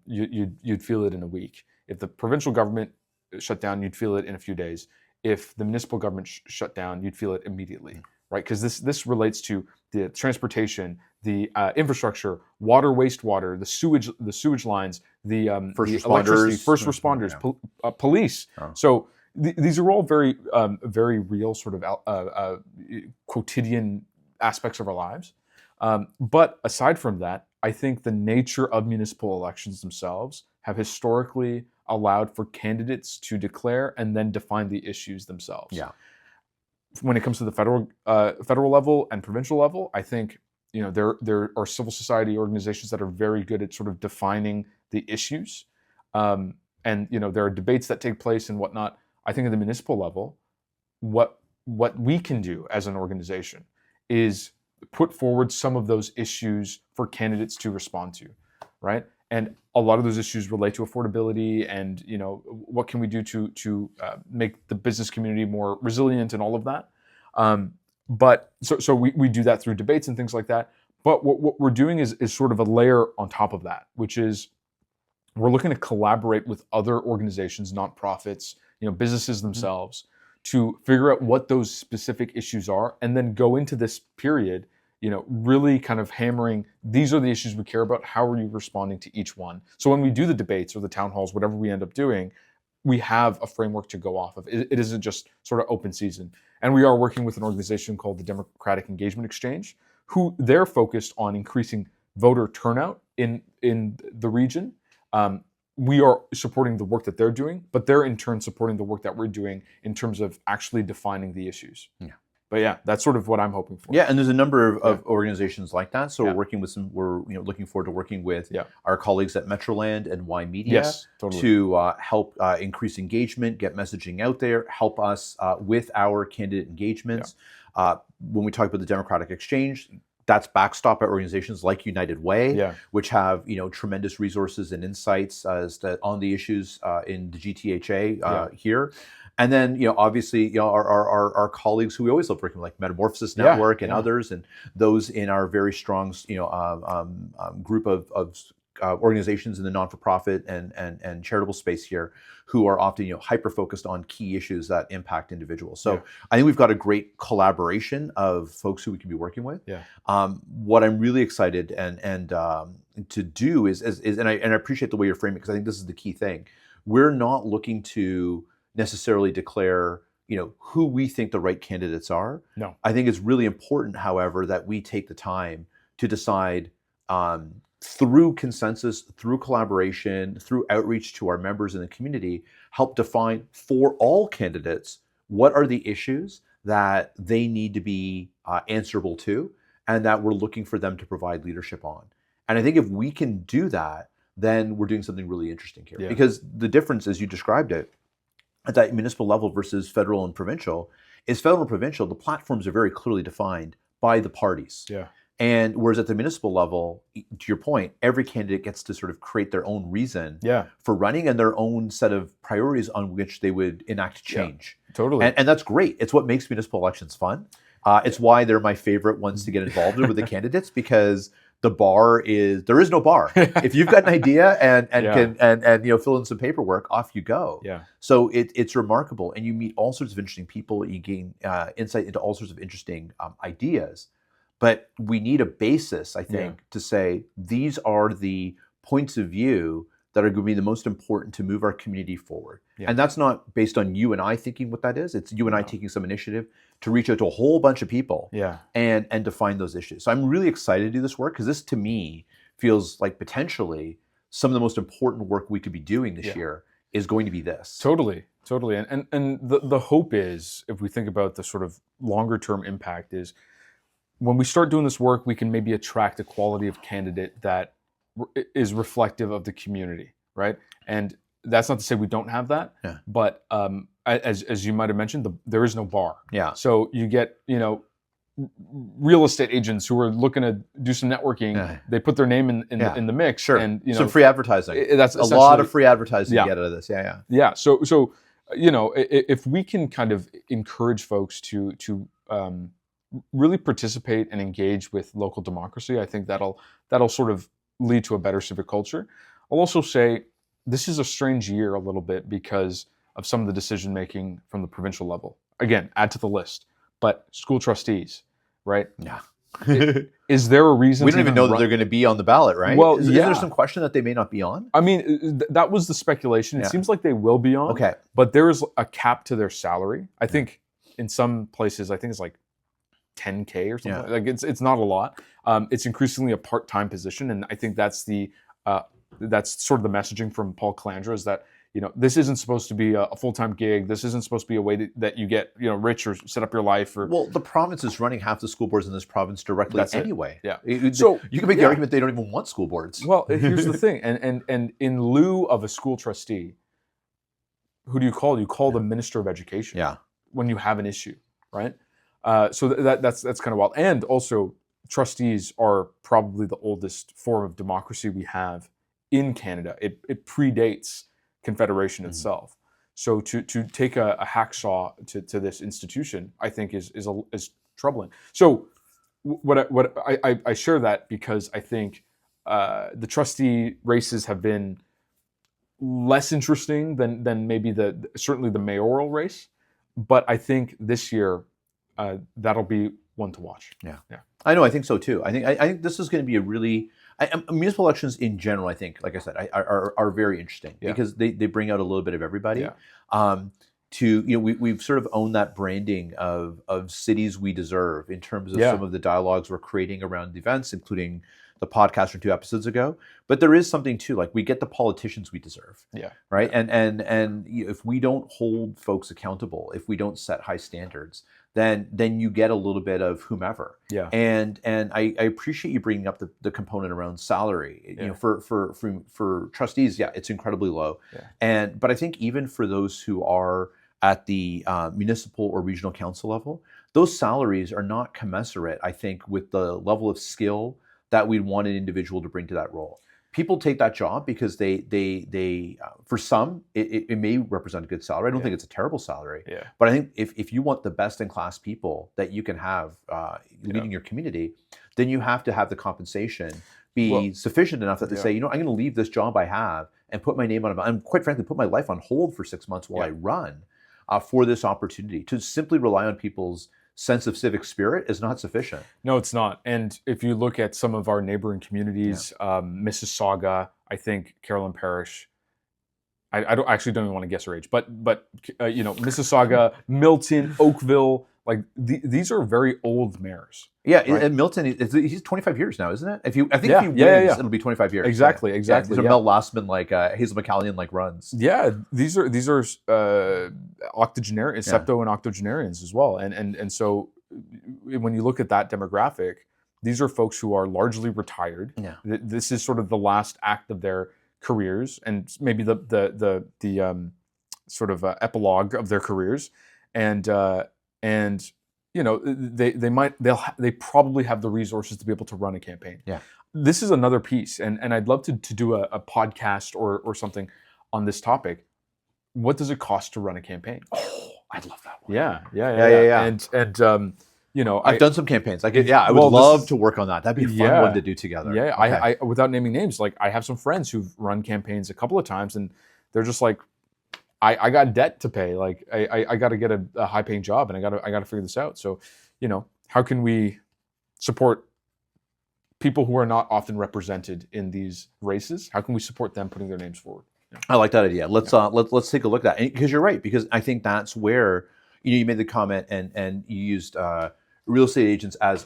you'd feel it in a week. If the provincial government shut down, you'd feel it in a few days. If the municipal government shut down, you'd feel it immediately, right? Because this relates to the transportation, the infrastructure, water, wastewater, the sewage lines, the electricity, first responders, police. Oh. So these are all very very real sort of quotidian aspects of our lives. But aside from that, I think the nature of municipal elections themselves have historically allowed for candidates to declare and then define the issues themselves. Yeah. When it comes to the federal level and provincial level, I think there are civil society organizations that are very good at sort of defining the issues, and there are debates that take place and whatnot. I think at the municipal level, what we can do as an organization is put forward some of those issues for candidates to respond to, right? And a lot of those issues relate to affordability and what can we do to make the business community more resilient and all of that. But so we do that through debates and things like that. But what we're doing is sort of a layer on top of that, which is we're looking to collaborate with other organizations, nonprofits, businesses themselves, to figure out what those specific issues are, and then go into this period, really kind of hammering, these are the issues we care about, how are you responding to each one? So when we do the debates or the town halls, whatever we end up doing, we have a framework to go off of. It isn't just sort of open season. And we are working with an organization called the Democratic Engagement Exchange, who they're focused on increasing voter turnout in the region. We are supporting the work that they're doing, but they're in turn supporting the work that we're doing in terms of actually defining the issues. Yeah. But yeah, that's sort of what I'm hoping for. Yeah, and there's a number of organizations like that. So we're working with we're looking forward to working with our colleagues at Metroland and Y Media to help increase engagement, get messaging out there, help us with our candidate engagements. When we talk about the Democratic Exchange, That's backstopped by organizations like United Way, Yeah. which have tremendous resources and insights on the issues in the GTHA here. And then obviously our colleagues who we always love working with, like Metamorphosis Network and others, and those in our very strong group of organizations in the non-for-profit and charitable space here, who are often hyper focused on key issues that impact individuals. So I think we've got a great collaboration of folks who we can be working with. What I'm really excited and to do is and I appreciate the way you're framing it, because I think this is the key thing. We're not looking to necessarily declare who we think the right candidates are. No. I think it's really important, however, that we take the time to decide through consensus, through collaboration, through outreach to our members in the community, help define for all candidates what are the issues that they need to be answerable to, and that we're looking for them to provide leadership on. And I think if we can do that, then we're doing something really interesting here. Because the difference, as you described it, at that municipal level versus federal and provincial, is federal and provincial, the platforms are very clearly defined by the parties. And whereas at the municipal level, to your point, every candidate gets to sort of create their own reason for running and their own set of priorities on which they would enact change. Totally. And that's great. It's what makes municipal elections fun. It's why they're my favorite ones to get involved with the candidates, because there is no bar. If you've got an idea and can fill in some paperwork, off you go. So it's remarkable, and you meet all sorts of interesting people. You gain insight into all sorts of interesting ideas. But we need a basis, I think, to say these are the points of view that are going to be the most important to move our community forward. And that's not based on you and I thinking what that is. It's you and I taking some initiative to reach out to a whole bunch of people and define those issues. So I'm really excited to do this work, because this, to me, feels like potentially some of the most important work we could be doing this year is going to be this. Totally. And the hope is, if we think about the sort of longer term impact, is when we start doing this work, we can maybe attract a quality of candidate that is reflective of the community, right? And that's not to say we don't have that, but as you might have mentioned, there is no bar. So you get real estate agents who are looking to do some networking. They put their name in the mix, and some free advertising. That's a lot of free advertising to get out of this. So if we can kind of encourage folks to really participate and engage with local democracy, I think that'll sort of lead to a better civic culture. I'll also say this is a strange year a little bit because of some of the decision making from the provincial level. Again, add to the list, but school trustees, right? Is there a reason? We don't even know that they're going to be on the ballot, right? Well, is there some question that they may not be on? I mean, that was the speculation. It seems like they will be on. Okay. But there is a cap to their salary. I think in some places, I think it's like $10K or something. Like it's not a lot. It's increasingly a part-time position, and I think that's that's sort of the messaging from Paul Calandra, is that this isn't supposed to be a full-time gig. This isn't supposed to be a way that you get rich or set up your life. Well, the province is running half the school boards in this province directly anyway. So you can make the argument they don't even want school boards. Well, here's the thing, and in lieu of a school trustee, who do you call? You call the Minister of Education. When you have an issue, right? So that's kind of wild. And also, trustees are probably the oldest form of democracy we have in Canada. It predates Confederation itself. So to take a hacksaw to this institution, I think is troubling. So I share that because I think the trustee races have been less interesting than maybe certainly the mayoral race, but I think this year that'll be one to watch. I know. I think so too. I think this is going to be a really municipal elections in general. I think, like I said, are very interesting because they bring out a little bit of everybody. We've sort of owned that branding of cities we deserve in terms of some of the dialogues we're creating around the events, including the podcast from 2 episodes ago. But there is something too, like we get the politicians we deserve. Right. And if we don't hold folks accountable, if we don't set high standards, then you get a little bit of whomever. And I appreciate you bringing up the component around salary. For trustees, it's incredibly low. But I think even for those who are at the municipal or regional council level, those salaries are not commensurate, I think, with the level of skill that we'd want an individual to bring to that role. People take that job because they for some, it may represent a good salary. I don't think it's a terrible salary. Yeah. But I think if you want the best in class people that you can have leading your community, then you have to have the compensation be sufficient enough that they say, I'm going to leave this job I have and put my name on it, and quite frankly, put my life on hold for 6 months while I run for this opportunity. To simply rely on people's sense of civic spirit is not sufficient. No, it's not. And if you look at some of our neighboring communities, Mississauga, I think Carolyn Parish, I don't even want to guess her age, but Mississauga, Milton, Oakville, like these are very old mayors. Yeah, right? And Milton, he's 25 years now, isn't it? If he wins, it'll be 25 years. Exactly. These are Mel Lastman, like Hazel McCallion, like runs. Yeah, these are octogenarians, septo and octogenarians as well, and so when you look at that demographic, these are folks who are largely retired. Yeah, this is sort of the last act of their careers, and maybe the sort of epilogue of their careers, and they probably have the resources to be able to run a campaign. Yeah, this is another piece, and I'd love to do a podcast or something on this topic. What does it cost to run a campaign? Oh, I'd love that one. Yeah. And I've done some campaigns. I would love to work on that. That'd be a fun one to do together. Yeah, okay. I without naming names, like I have some friends who've run campaigns a couple of times, and they're just like, I got debt to pay. Like I got to get a high paying job, and I got to figure this out. So, how can we support people who are not often represented in these races? How can we support them putting their names forward? Yeah. I like that idea. Let's take a look at that, because you're right. Because I think that's where you made the comment and you used real estate agents as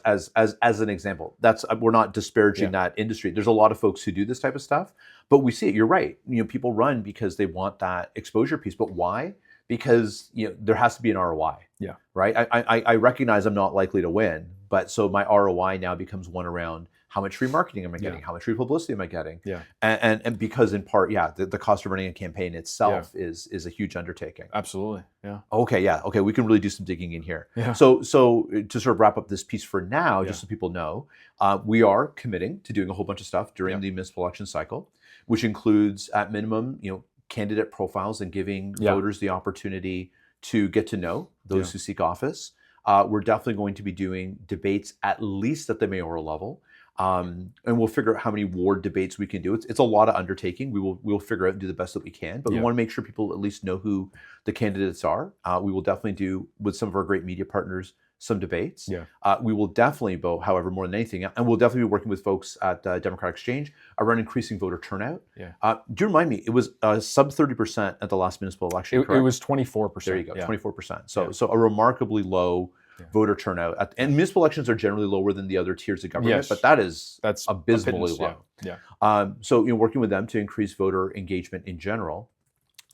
an example. We're not disparaging that industry. There's a lot of folks who do this type of stuff, but we see it. You're right. People run because they want that exposure piece. But why? Because there has to be an ROI. Yeah. Right. I recognize I'm not likely to win, but so my ROI now becomes one around how much free marketing am I getting? How much free publicity am I getting? Yeah. And because in part, the cost of running a campaign itself is a huge undertaking. Absolutely. Yeah. Okay. Yeah. Okay. We can really do some digging in here. Yeah. So to sort of wrap up this piece for now, just so people know, we are committing to doing a whole bunch of stuff during the municipal election cycle, which includes at minimum, candidate profiles and giving voters the opportunity to get to know those who seek office. We're definitely going to be doing debates at least at the mayoral level. And we'll figure out how many ward debates we can do. It's a lot of undertaking. We'll figure out and do the best that we can, but we want to make sure people at least know who the candidates are. We will definitely do, with some of our great media partners, some debates. Yeah. We will definitely, however, more than anything, and we'll definitely be working with folks at Democratic Exchange around increasing voter turnout. Yeah. Do you remind me? It was sub 30% at the last municipal election. It was 24%. There you go, 24%. So a remarkably low voter turnout, and municipal elections are generally lower than the other tiers of government, but that's abysmally low. So working with them to increase voter engagement in general.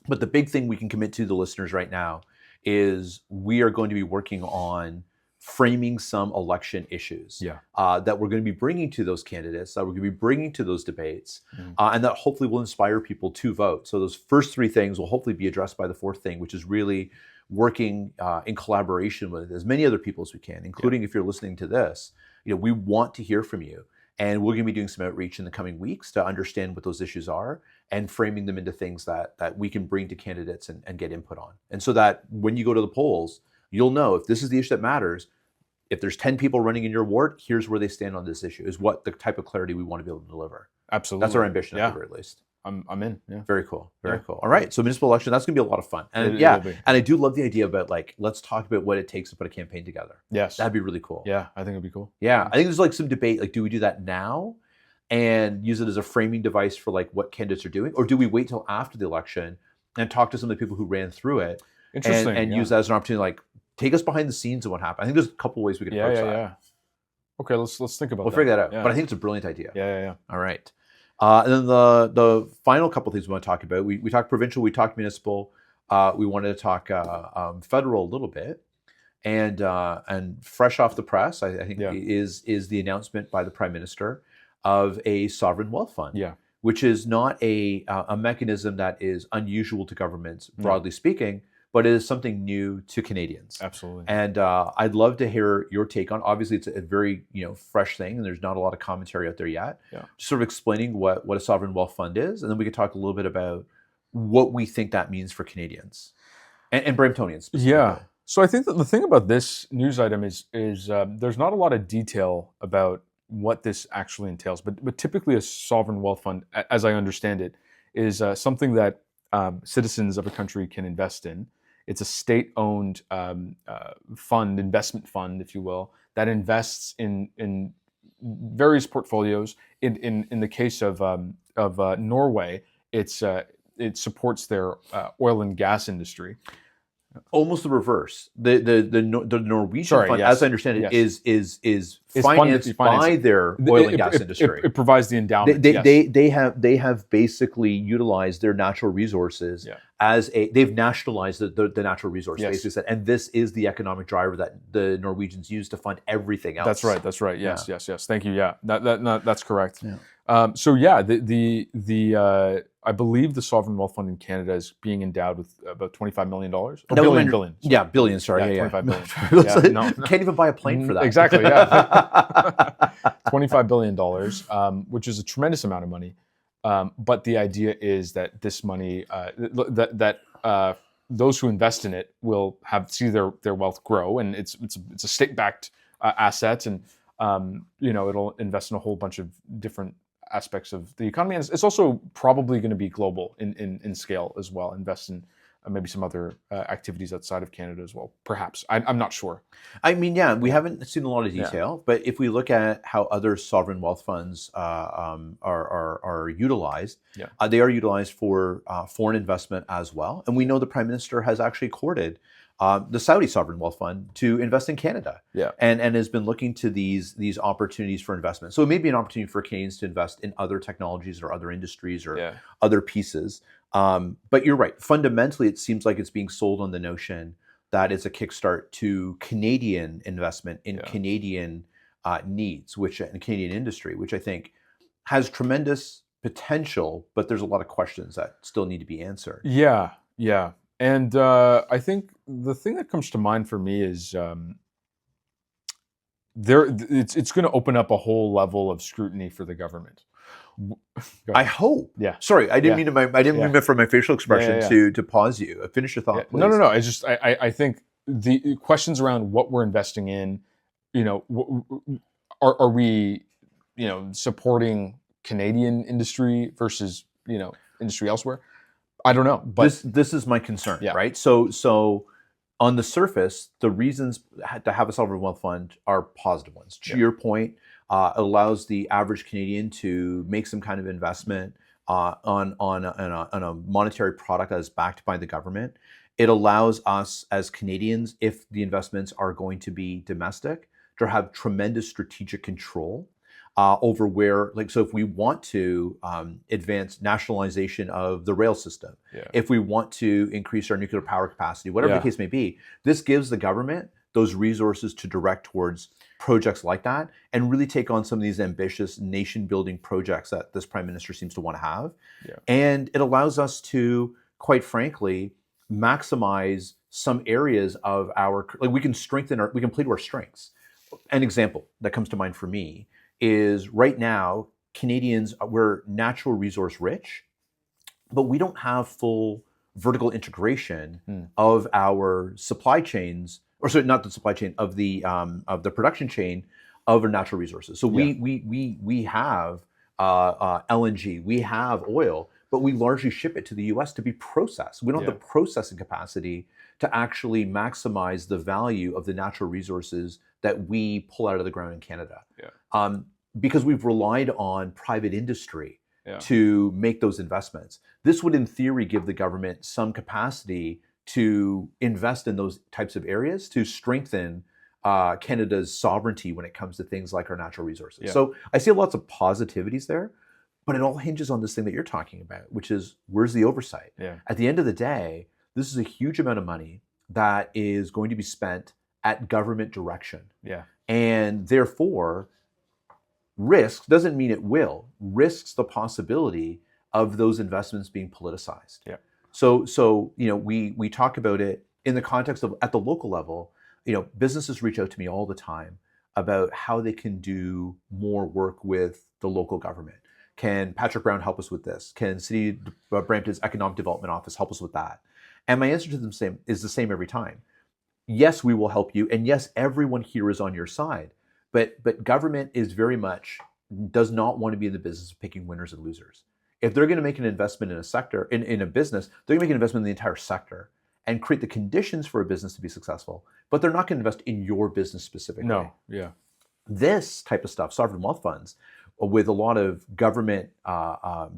But the big thing we can commit to the listeners right now is we are going to be working on framing some election issues that we're going to be bringing to those candidates, that we're going to be bringing to those debates, and that hopefully will inspire people to vote. So those first three things will hopefully be addressed by the fourth thing, which is really working in collaboration with as many other people as we can, including if you're listening to this. We want to hear from you, and we're going to be doing some outreach in the coming weeks to understand what those issues are and framing them into things that we can bring to candidates and get input on. And so that when you go to the polls, you'll know if this is the issue that matters. If there's 10 people running in your ward, here's where they stand on this issue, is what the type of clarity we want to be able to deliver. Absolutely. That's our ambition at the very least. I'm in. Yeah. Very cool. Very cool. All right. So municipal election, that's going to be a lot of fun. And and I do love the idea about let's talk about what it takes to put a campaign together. Yes. That'd be really cool. Yeah, I think it'd be cool. Yeah. I think there's some debate, do we do that now and use it as a framing device for what candidates are doing? Or do we wait till after the election and talk to some of the people who ran through it and use that as an opportunity, take us behind the scenes of what happened? I think there's a couple ways we can approach that. Yeah. Okay, let's think about that. We'll figure that out. Yeah. But I think it's a brilliant idea. Yeah. All right. And then the final couple of things we want to talk about, we talked provincial, we talked municipal, we wanted to talk federal a little bit, and fresh off the press, I think is the announcement by the Prime Minister of a sovereign wealth fund, which is not a mechanism that is unusual to governments, broadly speaking, but it is something new to Canadians. Absolutely. And I'd love to hear your take on. Obviously, it's a very fresh thing, and there's not a lot of commentary out there yet. Yeah. Just sort of explaining what a sovereign wealth fund is, and then we could talk a little bit about what we think that means for Canadians and Bramptonians specifically. Yeah. So I think that the thing about this news item is there's not a lot of detail about what this actually entails, but typically a sovereign wealth fund, as I understand it, is something that citizens of a country can invest in. It's a state-owned investment fund, if you will, that invests in various portfolios. In the case of Norway, it supports their oil and gas industry. Almost the reverse. The Norwegian fund, yes, as I understand it, yes. is financed by their oil and gas industry. It provides the endowment. They have basically utilized their natural resources they've nationalized the natural resource, basically said, and this is the economic driver that the Norwegians use to fund everything else. That's right. Yes. Thank you. Yeah, that's correct. Yeah. I believe the sovereign wealth fund in Canada is being endowed with about $25 million. Billion. Yeah, billion. Sorry, yeah. 25 billion. No. Can't even buy a plane for that. Exactly. Yeah. $25 billion, which is a tremendous amount of money. But the idea is that this money, those who invest in it will see their wealth grow, and it's a state-backed asset, and it'll invest in a whole bunch of different aspects of the economy, and it's also probably going to be global in scale as well. Invest in maybe some other activities outside of Canada as well, perhaps. I'm not sure. I mean, yeah, we haven't seen a lot of detail, but if we look at how other sovereign wealth funds are utilized, they are utilized for foreign investment as well. And we know the Prime Minister has actually courted the Saudi sovereign wealth fund to invest in Canada, and has been looking to these opportunities for investment. So it may be an opportunity for Canadians to invest in other technologies or other industries or other pieces. But you're right. Fundamentally, it seems like it's being sold on the notion that it's a kickstart to Canadian investment in Canadian needs, in Canadian industry, which I think has tremendous potential, but there's a lot of questions that still need to be answered. Yeah. And I think the thing that comes to mind for me is it's going to open up a whole level of scrutiny for the government. I hope. Yeah. Sorry, I didn't mean for my facial expression to pause you. Finish your thought, please. No. It's just I think the questions around what we're investing in, are we, supporting Canadian industry versus industry elsewhere? I don't know, but this is my concern, right? So on the surface, the reasons to have a sovereign wealth fund are positive ones. To your point, it allows the average Canadian to make some kind of investment on a monetary product that is backed by the government. It allows us as Canadians, if the investments are going to be domestic, to have tremendous strategic control over where, so if we want to advance nationalization of the rail system, if we want to increase our nuclear power capacity, whatever the case may be, this gives the government those resources to direct towards projects like that and really take on some of these ambitious nation-building projects that this Prime Minister seems to want to have. And it allows us to, quite frankly, maximize some areas of we can play to our strengths. An example that comes to mind for me is right now, Canadians, we're natural resource rich, but we don't have full vertical integration of our supply chains, or sorry, not the supply chain, of the production chain of our natural resources. So we have LNG, we have oil, but we largely ship it to the US to be processed. We don't have the processing capacity to actually maximize the value of the natural resources that we pull out of the ground in Canada. Because we've relied on private industry to make those investments. This would, in theory, give the government some capacity to invest in those types of areas to strengthen Canada's sovereignty when it comes to things like our natural resources. So I see lots of positivities there, but it all hinges on this thing that you're talking about, which is, where's the oversight? At the end of the day, this is a huge amount of money that is going to be spent at government direction. And therefore, risks doesn't mean it will, risks the possibility of those investments being politicized. So we talk about it in the context of at the local level. Businesses reach out to me all the time about how they can do more work with the local government. Can Patrick Brown help us with this? Can City Brampton's Economic Development Office help us with that? And my answer to them is the same every time. Yes, we will help you, and yes, everyone here is on your side. But government is very much does not want to be in the business of picking winners and losers. If they're going to make an investment in a sector, in a business, they're going to make an investment in the entire sector and create the conditions for a business to be successful. But they're not going to invest in your business specifically. No, yeah. This type of stuff, sovereign wealth funds, with a lot of government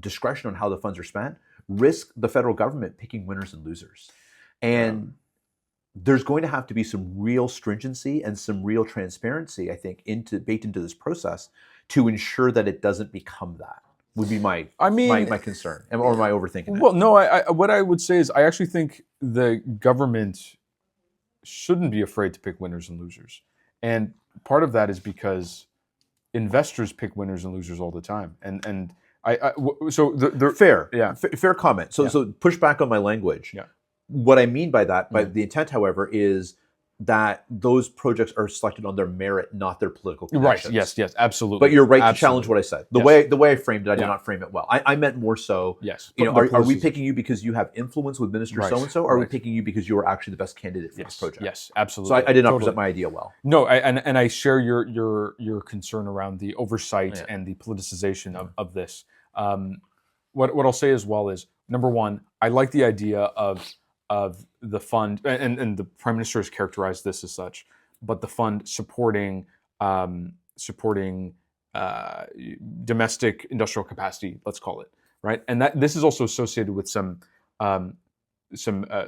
discretion on how the funds are spent, risk the federal government picking winners and losers. And there's going to have to be some real stringency and some real transparency, I think, baked into this process to ensure that it doesn't become that. Would be my concern, or my overthinking it. Well, no, what I would say is I actually think the government shouldn't be afraid to pick winners and losers. And part of that is because investors pick winners and losers all the time. And fair comment. So push back on my language. Yeah. What I mean by that, by the intent, however, is that those projects are selected on their merit, not their political connections. Right. Yes, absolutely. But you're right to challenge what I said. The way I framed it, I did not frame it well. I meant more so. Yes. Are we picking you because you have influence with Minister so and so? Or are we Right. picking you because you are actually the best candidate for this project? Yes, absolutely. So I did not present my idea well. No, and I share your concern around the oversight and the politicization of this. What I'll say as well is, number one, I like the idea of the fund, and the Prime Minister has characterized this as such, but the fund supporting domestic industrial capacity, let's call it, right? And that this is also associated with some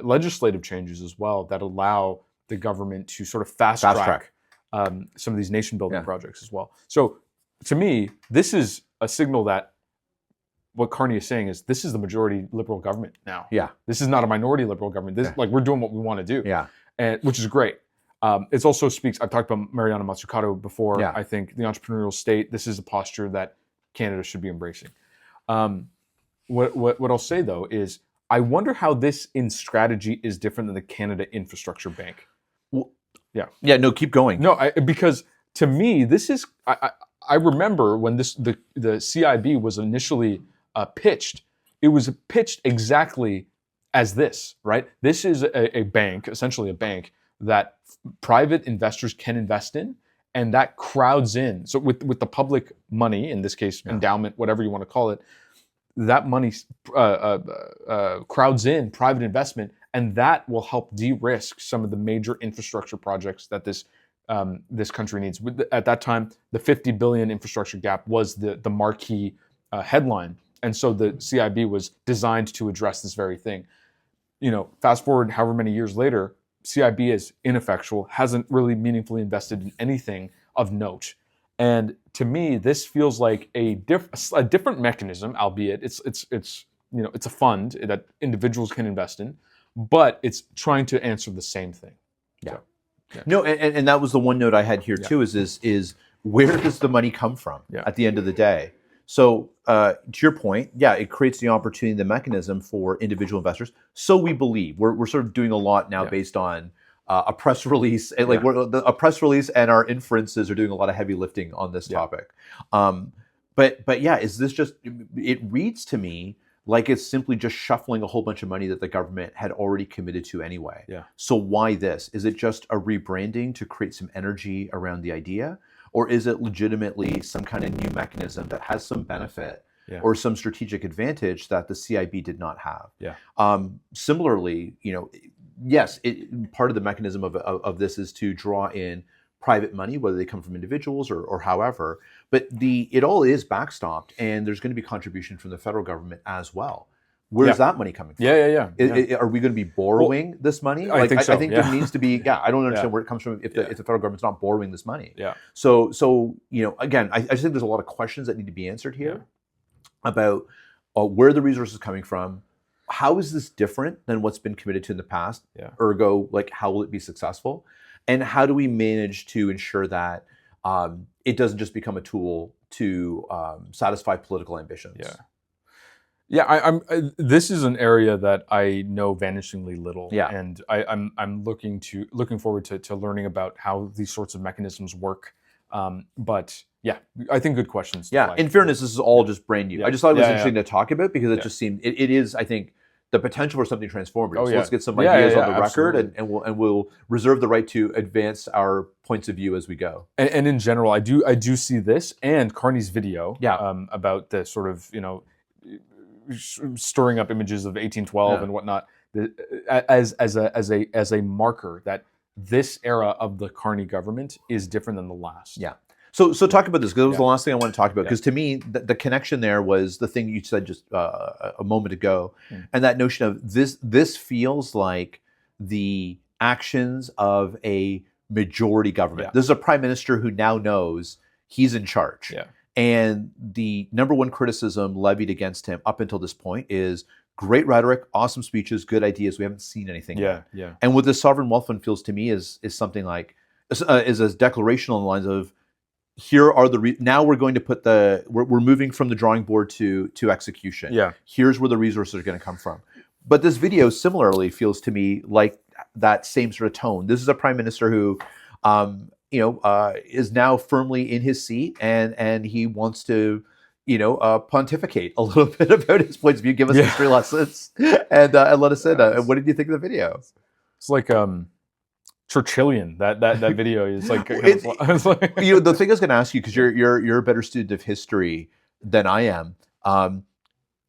legislative changes as well that allow the government to sort of fast track some of these nation building projects as well. So to me, this is a signal that what Carney is saying is this is the majority liberal government now. Yeah. This is not a minority liberal government. This like we're doing what we want to do. Yeah. And which is great. It also speaks, I've talked about Mariana Mazzucato before. Yeah. I think the entrepreneurial state, this is a posture that Canada should be embracing. What I'll say though is I wonder how this in strategy is different than the Canada Infrastructure Bank. Well, no, keep going. No, because to me, this is, I remember when the CIB was initially pitched, it was pitched exactly as this, right? This is a bank, essentially a bank that private investors can invest in, and that crowds in. So with the public money, in this case, endowment, whatever you want to call it, that money crowds in private investment, and that will help de-risk some of the major infrastructure projects that this country needs. At that time, the $50 billion infrastructure gap was the marquee headline. And so the CIB was designed to address this very thing. Fast forward however many years later, CIB is ineffectual, hasn't really meaningfully invested in anything of note. And to me, this feels like a different mechanism, albeit it's a fund that individuals can invest in, but it's trying to answer the same thing. Yeah. No, and that was the one note I had here too. Is where does the money come from at the end of the day? So to your point, it creates the opportunity, the mechanism for individual investors. So we believe we're sort of doing a lot now based on a press release, and a press release, and our inferences are doing a lot of heavy lifting on this topic. But is this just? It reads to me like it's simply just shuffling a whole bunch of money that the government had already committed to anyway. Yeah. So why this? Is it just a rebranding to create some energy around the idea? Or is it legitimately some kind of new mechanism that has some benefit or some strategic advantage that the CIB did not have? Yeah. Similarly, yes, part of the mechanism of this is to draw in private money, whether they come from individuals or however, but it all is backstopped, and there's going to be contribution from the federal government as well. Where's that money coming from? Are we going to be borrowing this money? I think so. I think there needs to be. I don't understand where it comes from if the federal government's not borrowing this money. Yeah. So again, I just think there's a lot of questions that need to be answered here about where the resources coming from. How is this different than what's been committed to in the past? Yeah. Ergo, how will it be successful? And how do we manage to ensure that it doesn't just become a tool to satisfy political ambitions? Yeah, this is an area that I know vanishingly little, Yeah. and I'm looking forward to learning about how these sorts of mechanisms work. But yeah, I think good questions. to Yeah. flag. In fairness, this is all just brand new. Yeah. I just thought it was Yeah, interesting to talk about because it Yeah. just seemed it is, I think, the potential for something transformative. Oh, So yeah. let's get some Yeah, ideas yeah, on the record, absolutely. and we'll reserve the right to advance our points of view as we go. And in general, I do see this and Carney's video Yeah. about the sort of stirring up images of 1812 Yeah. and whatnot as a marker that this era of the Carney government is different than the last. Yeah. So talk about this, because it was Yeah. the last thing I want to talk about. Yeah. Because to me, the connection there was the thing you said just a moment ago, Mm. and that notion of this feels like the actions of a majority government. Yeah. This is a prime minister who now knows he's in charge. Yeah. And the number one criticism levied against him up until this point is great rhetoric, awesome speeches, good ideas. We haven't seen anything yet. Yeah. And what the sovereign wealth fund feels to me is something like is a declaration on the lines of, here are now we're going to put we're moving from the drawing board to execution. Yeah. Here's where the resources are going to come from. But this video similarly feels to me like that same sort of tone. This is a prime minister who, is now firmly in his seat, and he wants to, pontificate a little bit about his points of view, give us history lessons, and let us in. What did you think of the video? It's like Churchillian. That video is like, it's like the thing I was going to ask you, because you're a better student of history than I am.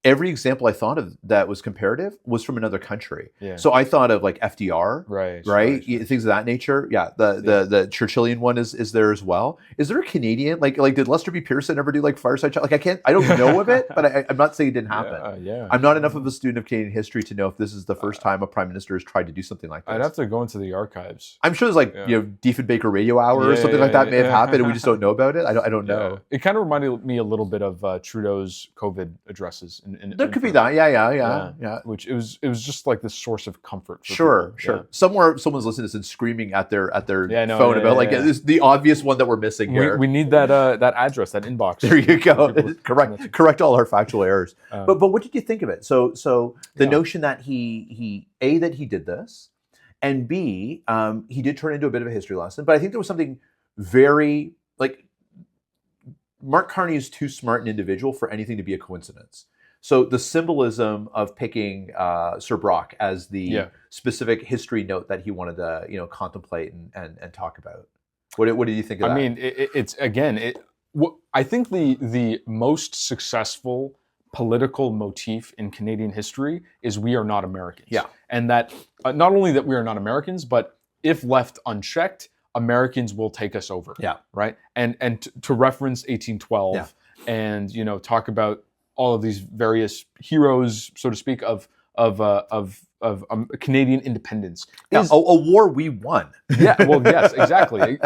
Every example I thought of that was comparative was from another country. Yeah. So I thought of like FDR, right. Things of that nature. Yeah, the Churchillian one is there as well. Is there a Canadian like did Lester B. Pearson ever do like fireside chat? Like I don't know of it, but I'm not saying it didn't happen. Yeah. I'm not enough of a student of Canadian history to know if this is the first time a prime minister has tried to do something like this. I'd have to go into the archives. I'm sure there's like Diefenbaker Radio Hour or something like that may have happened, and we just don't know about it. I don't know. It kind of reminded me a little bit of Trudeau's COVID addresses. There could be that. Yeah. Which it was just like this source of comfort. For people. Sure. Somewhere someone's listening to this and screaming at their phone about this, the obvious one that we're missing here. We need that address, that inbox. There you go. Correct all our factual errors. But what did you think of it? So the notion that he did this, and B, he did turn into a bit of a history lesson. But I think there was something very like Mark Carney is too smart an individual for anything to be a coincidence. So the symbolism of picking Sir Brock as the specific history note that he wanted to contemplate and talk about. What do you think of that? I mean, I think the most successful political motif in Canadian history is we are not Americans. Yeah. And that not only that we are not Americans, but if left unchecked, Americans will take us over. Yeah. Right. And to reference 1812 and talk about all of these various heroes, so to speak, of Canadian independence. A war we won. Yeah, well, yes, exactly.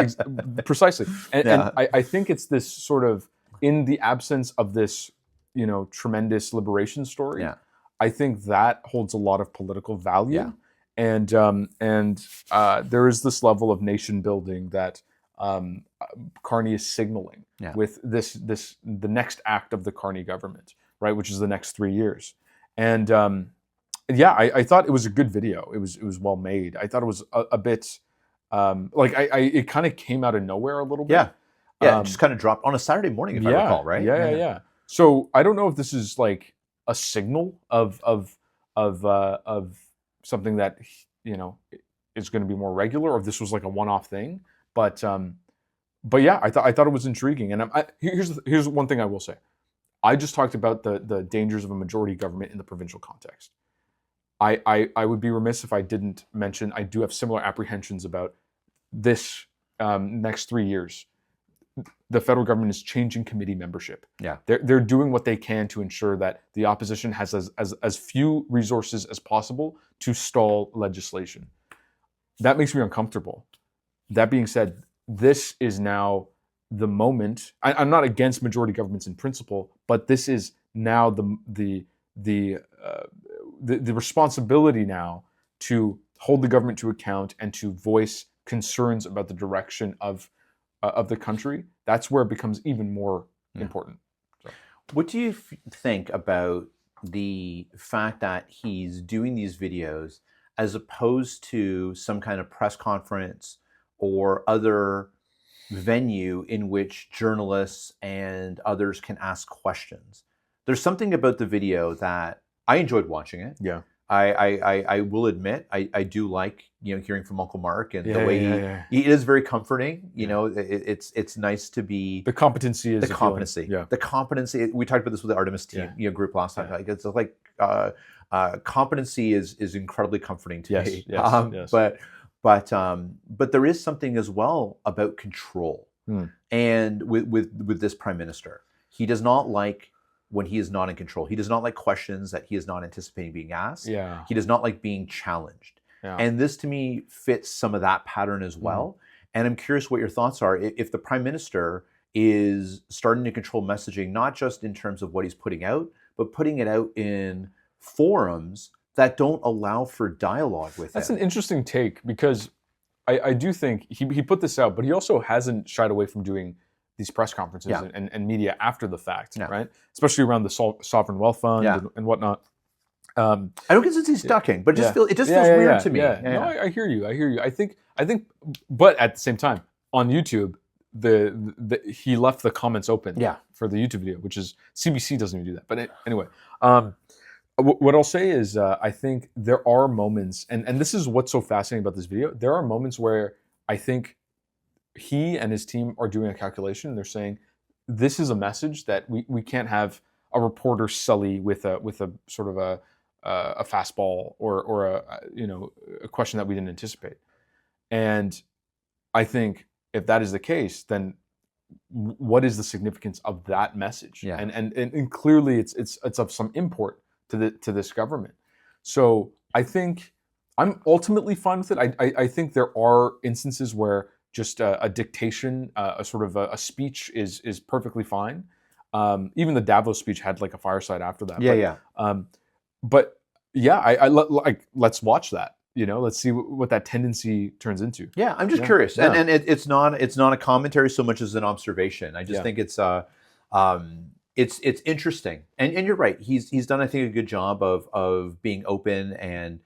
Precisely. And I think it's this sort of, in the absence of this, tremendous liberation story, I think that holds a lot of political value. Yeah. And there is this level of nation building that Carney is signaling with the next act of the Carney government, right, which is the next 3 years. And I thought it was a good video. It was well made. I thought it was a bit it kind of came out of nowhere a little bit. Yeah, it just kind of dropped on a Saturday morning, if I recall, right? Yeah. So I don't know if this is like a signal of something that is going to be more regular, or if this was like a one-off thing. But yeah, I thought it was intriguing. And here's one thing I will say. I just talked about the dangers of a majority government in the provincial context. I would be remiss if I didn't mention I do have similar apprehensions about this next 3 years. The federal government is changing committee membership. Yeah, they're doing what they can to ensure that the opposition has as few resources as possible to stall legislation. That makes me uncomfortable. That being said, this is now the moment. I'm not against majority governments in principle, but this is now the responsibility now to hold the government to account and to voice concerns about the direction of the country. That's where it becomes even more important. So. What do you think about the fact that he's doing these videos as opposed to some kind of press conference or other venue in which journalists and others can ask questions. There's something about the video that I enjoyed watching it. Yeah. I will admit I do like hearing from Uncle Mark and the way he is very comforting. It's nice to be the competency is the competency. Yeah. The competency. We talked about this with the Artemis team group last time. Like it's like competency is incredibly comforting to me. Yes. But there is something as well about control. And with this prime minister, he does not like when he is not in control. He does not like questions that he is not anticipating being asked. Yeah. He does not like being challenged. Yeah. And this to me fits some of that pattern as well. And I'm curious what your thoughts are. If the prime minister is starting to control messaging, not just in terms of what he's putting out, but putting it out in forums that don't allow for dialogue with That's him. an interesting take, because I do think he put this out, but he also hasn't shied away from doing these press conferences and media after the fact, right? Especially around the Sovereign Wealth Fund and whatnot. I don't get he's ducking, but it just feels weird to me. No, I hear you. I think, but at the same time, on YouTube, he left the comments open for the YouTube video, which is CBC doesn't even do that. But anyway, what I'll say is I think there are moments, and this is what's so fascinating about this video. There are moments where I think he and his team are doing a calculation. They're saying, this is a message that we can't have a reporter sully with a sort of a fastball or a question that we didn't anticipate. And I think if that is the case, then what is the significance of that message? And clearly it's of some import to this government. So I think I'm ultimately fine with it. I think there are instances where just a dictation, a sort of a speech is perfectly fine. Even the Davos speech had like a fireside after that. But let's watch that. Let's see what that tendency turns into. Yeah, I'm just curious, and it's not a commentary so much as an observation. I just think it's interesting, and you're right. He's done, I think, a good job of being open, and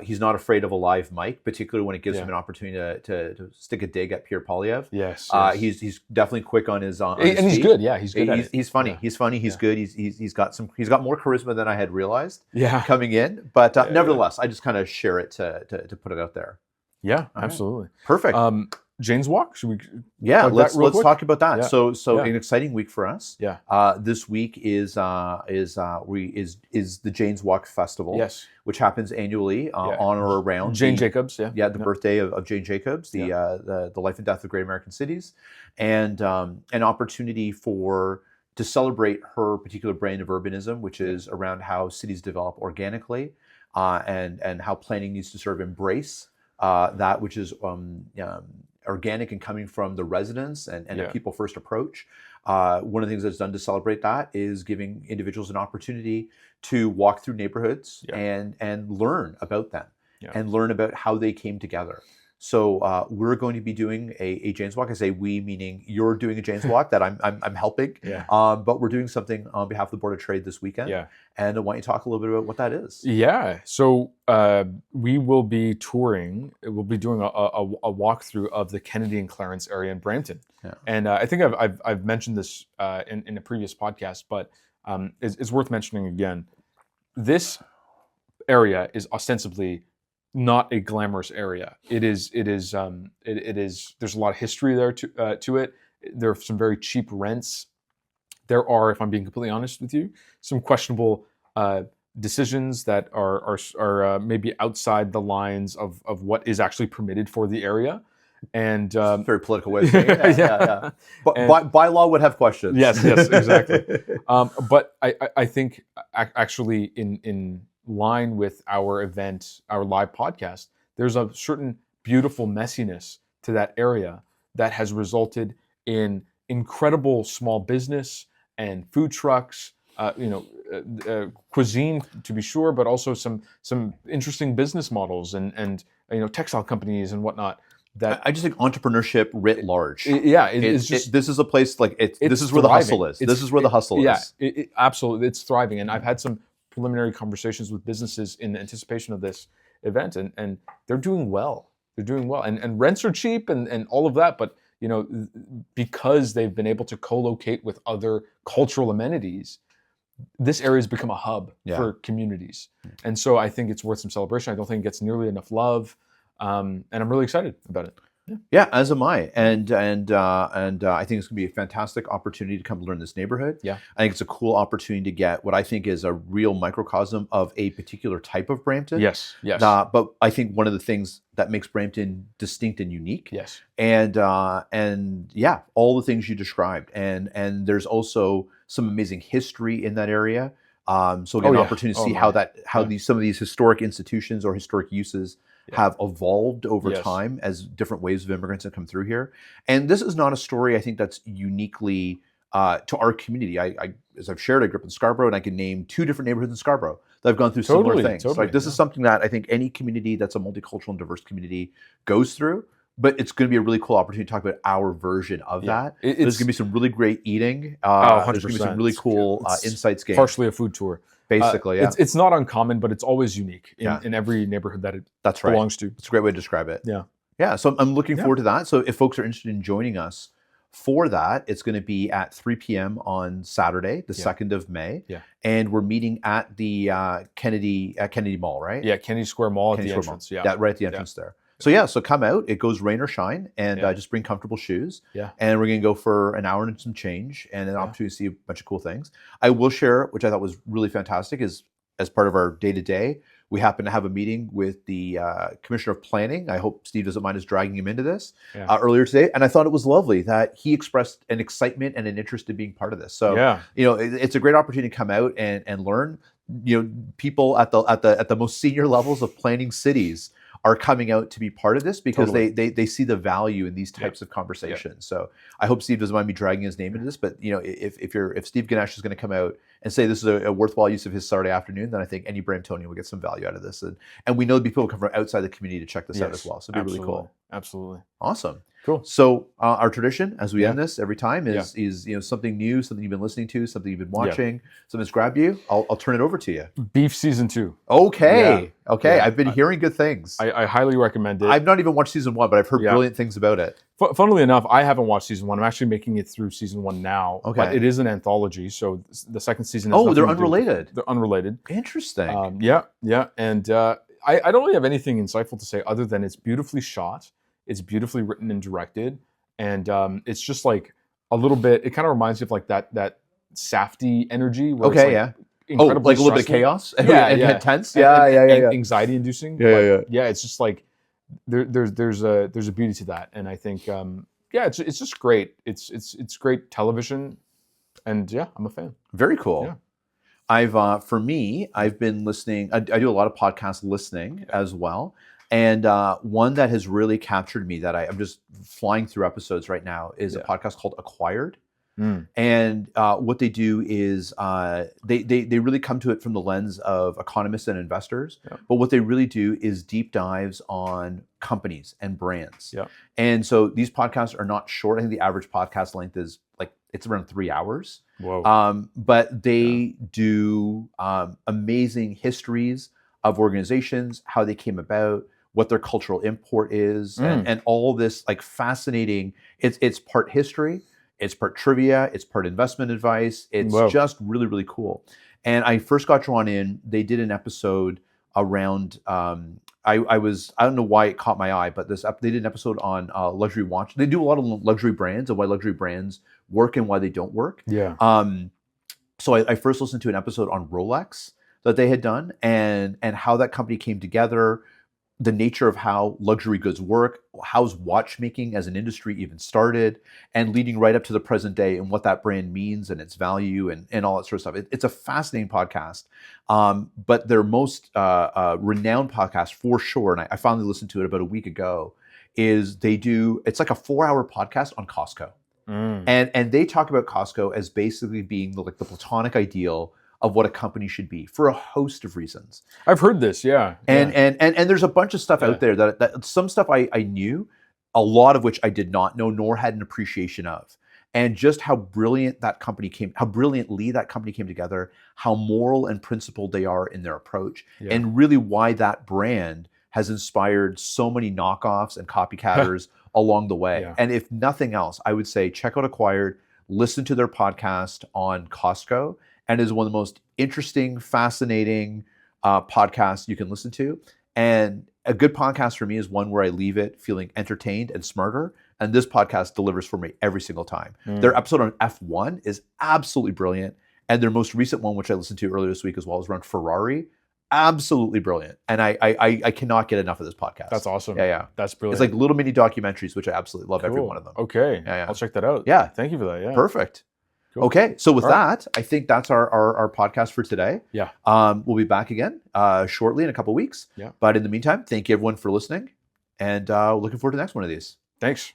he's not afraid of a live mic, particularly when it gives him an opportunity to stick a dig at Pierre Poilievre. Yes. He's definitely quick on his and he's feet. good. Yeah, he's good. He's funny. He's funny. He's good. He's got more charisma than I had realized. Yeah. Coming in, but nevertheless, I just kind of share it to put it out there. Yeah, absolutely. Perfect. Jane's Walk. Should we? Yeah, let's talk about that. Yeah. So an exciting week for us. Yeah. This week is the Jane's Walk Festival. Yes. Which happens annually on or around Jane Jacobs. The birthday of Jane Jacobs, the life and death of great American cities, and an opportunity to celebrate her particular brand of urbanism, which is around how cities develop organically, and how planning needs to sort of embrace that which is organic and coming from the residents and a people first approach. One of the things that's done to celebrate that is giving individuals an opportunity to walk through neighborhoods and learn about them and learn about how they came together. So we're going to be doing a Jane's Walk. I say we, meaning you're doing a Jane's Walk that I'm helping. But we're doing something on behalf of the Board of Trade this weekend. And I want you to talk a little bit about what that is. Yeah. So we will be touring. We'll be doing a walkthrough of the Kennedy and Clarence area in Brampton. And I think I've mentioned this in a previous podcast, but it's worth mentioning again. This area is ostensibly not a glamorous area. It is. There's a lot of history there to it. There are some very cheap rents. There are, if I'm being completely honest with you, some questionable decisions that are maybe outside the lines of what is actually permitted for the area. And very political way of saying it. But by law would have questions. Yes, exactly. But I think actually in line with our event, our live podcast, there's a certain beautiful messiness to that area that has resulted in incredible small business and food trucks, cuisine to be sure, but also some interesting business models and textile companies and whatnot. That I just think entrepreneurship writ large. This is a place this is where the hustle is. This is where the hustle is. Yeah, absolutely, it's thriving, and I've had some preliminary conversations with businesses in anticipation of this event, and they're doing well. They're doing well, and rents are cheap and all of that. But because they've been able to co-locate with other cultural amenities, this area has become a hub for communities. And so I think it's worth some celebration. I don't think it gets nearly enough love, and I'm really excited about it. Yeah, as am I, and I think it's going to be a fantastic opportunity to come learn this neighborhood. Yeah, I think it's a cool opportunity to get what I think is a real microcosm of a particular type of Brampton. Yes. But I think one of the things that makes Brampton distinct and unique. Yes. And yeah, all the things you described, and there's also some amazing history in that area. So we'll get an opportunity to see how some of these historic institutions or historic uses have evolved over time as different waves of immigrants have come through here. And this is not a story, I think, that's uniquely to our community. As I've shared, I grew up in Scarborough, and I can name 2 different neighborhoods in Scarborough that have gone through similar things. So this is something that I think any community that's a multicultural and diverse community goes through. But it's going to be a really cool opportunity to talk about our version of that. There's going to be some really great eating. There's going to be some really cool insights gained. Partially a food tour. Basically, It's not uncommon, but it's always unique in every neighborhood that it belongs to. It's a great way to describe it. Yeah. So I'm looking forward to that. So if folks are interested in joining us for that, it's going to be at 3 p.m. on Saturday, the 2nd of May. Yeah. And we're meeting at the Kennedy Mall, right? Yeah, Kennedy Square Mall at the entrance. Yeah, right at the entrance there. So come out. It goes rain or shine, and just bring comfortable shoes. Yeah. And we're going to go for an hour and some change, and an opportunity to see a bunch of cool things. I will share, which I thought was really fantastic, is as part of our day-to-day, we happen to have a meeting with the Commissioner of Planning. I hope Steve doesn't mind us dragging him into this earlier today. And I thought it was lovely that he expressed an excitement and an interest in being part of this. So, it's a great opportunity to come out and learn. People at the most senior levels of planning cities are coming out to be part of this because they see the value in these types of conversations. So I hope Steve doesn't mind me dragging his name into this, but if Steve Ganesh is going to come out and say this is a worthwhile use of his Saturday afternoon, then I think any Bramptonian will get some value out of this. And we know people come from outside the community to check this out as well. So it'd be really cool. Absolutely. Awesome. Cool. So our tradition as we end this every time is something new, something you've been listening to, something you've been watching, something that's grabbed you. I'll turn it over to you. Beef season 2. Okay. I've been hearing good things. I highly recommend it. I've not even watched season 1, but I've heard brilliant things about it. Funnily enough, I haven't watched season 1. I'm actually making it through season 1 now. Okay. But it is an anthology, so the second season. They're unrelated. They're unrelated. Interesting. And I don't really have anything insightful to say other than it's beautifully shot, it's beautifully written and directed, and it's just like a little bit. It kind of reminds me of like that Safdie energy. Where it's like incredibly like a little bit of chaos and intense. Anxiety inducing. Yeah. It's just like there's a beauty to that, and I think it's just great. It's great television, and I'm a fan. Very cool. Yeah. I've been listening. I do a lot of podcast listening as well. And one that has really captured me that I'm just flying through episodes right now is a podcast called Acquired. And what they do is they really come to it from the lens of economists and investors. But what they really do is deep dives on companies and brands. And so these podcasts are not short. I think the average podcast length is it's around 3 hours. Whoa. But they do amazing histories of organizations, how they came about, what their cultural import is, and all this fascinating. It's part history, it's part trivia, it's part investment advice. It's just really, really cool. And I first got drawn in. They did an episode around. I don't know why it caught my eye, but they did an episode on luxury watch. They do a lot of luxury brands and why luxury brands work and why they don't work. So I first listened to an episode on Rolex that they had done and how that company came together, the nature of how luxury goods work, how's watchmaking as an industry even started, and leading right up to the present day and what that brand means and its value and all that sort of stuff. It's a fascinating podcast. But their most renowned podcast for sure, and I finally listened to it about a week ago, is it's like a 4-hour podcast on Costco. And they talk about Costco as basically being the platonic ideal of what a company should be for a host of reasons. I've heard this, And there's a bunch of stuff out there that some stuff I knew, a lot of which I did not know nor had an appreciation of. and just how brilliantly that company came together, how moral and principled they are in their approach, and really why that brand has inspired so many knockoffs and copycatters along the way. Yeah. And if nothing else, I would say check out Acquired, listen to their podcast on Costco, and it is one of the most interesting, fascinating podcasts you can listen to. And a good podcast for me is one where I leave it feeling entertained and smarter. And this podcast delivers for me every single time. Their episode on F1 is absolutely brilliant. And their most recent one, which I listened to earlier this week as well, is around Ferrari. Absolutely brilliant. And I cannot get enough of this podcast. That's awesome. Yeah. That's brilliant. It's like little mini documentaries, which I absolutely love every one of them. Okay. Yeah. I'll check that out. Yeah. Thank you for that. Yeah. Perfect. Cool. Okay. So with that, I think that's our podcast for today. Yeah. We'll be back again shortly in a couple of weeks. Yeah. But in the meantime, thank you everyone for listening. And looking forward to the next one of these. Thanks.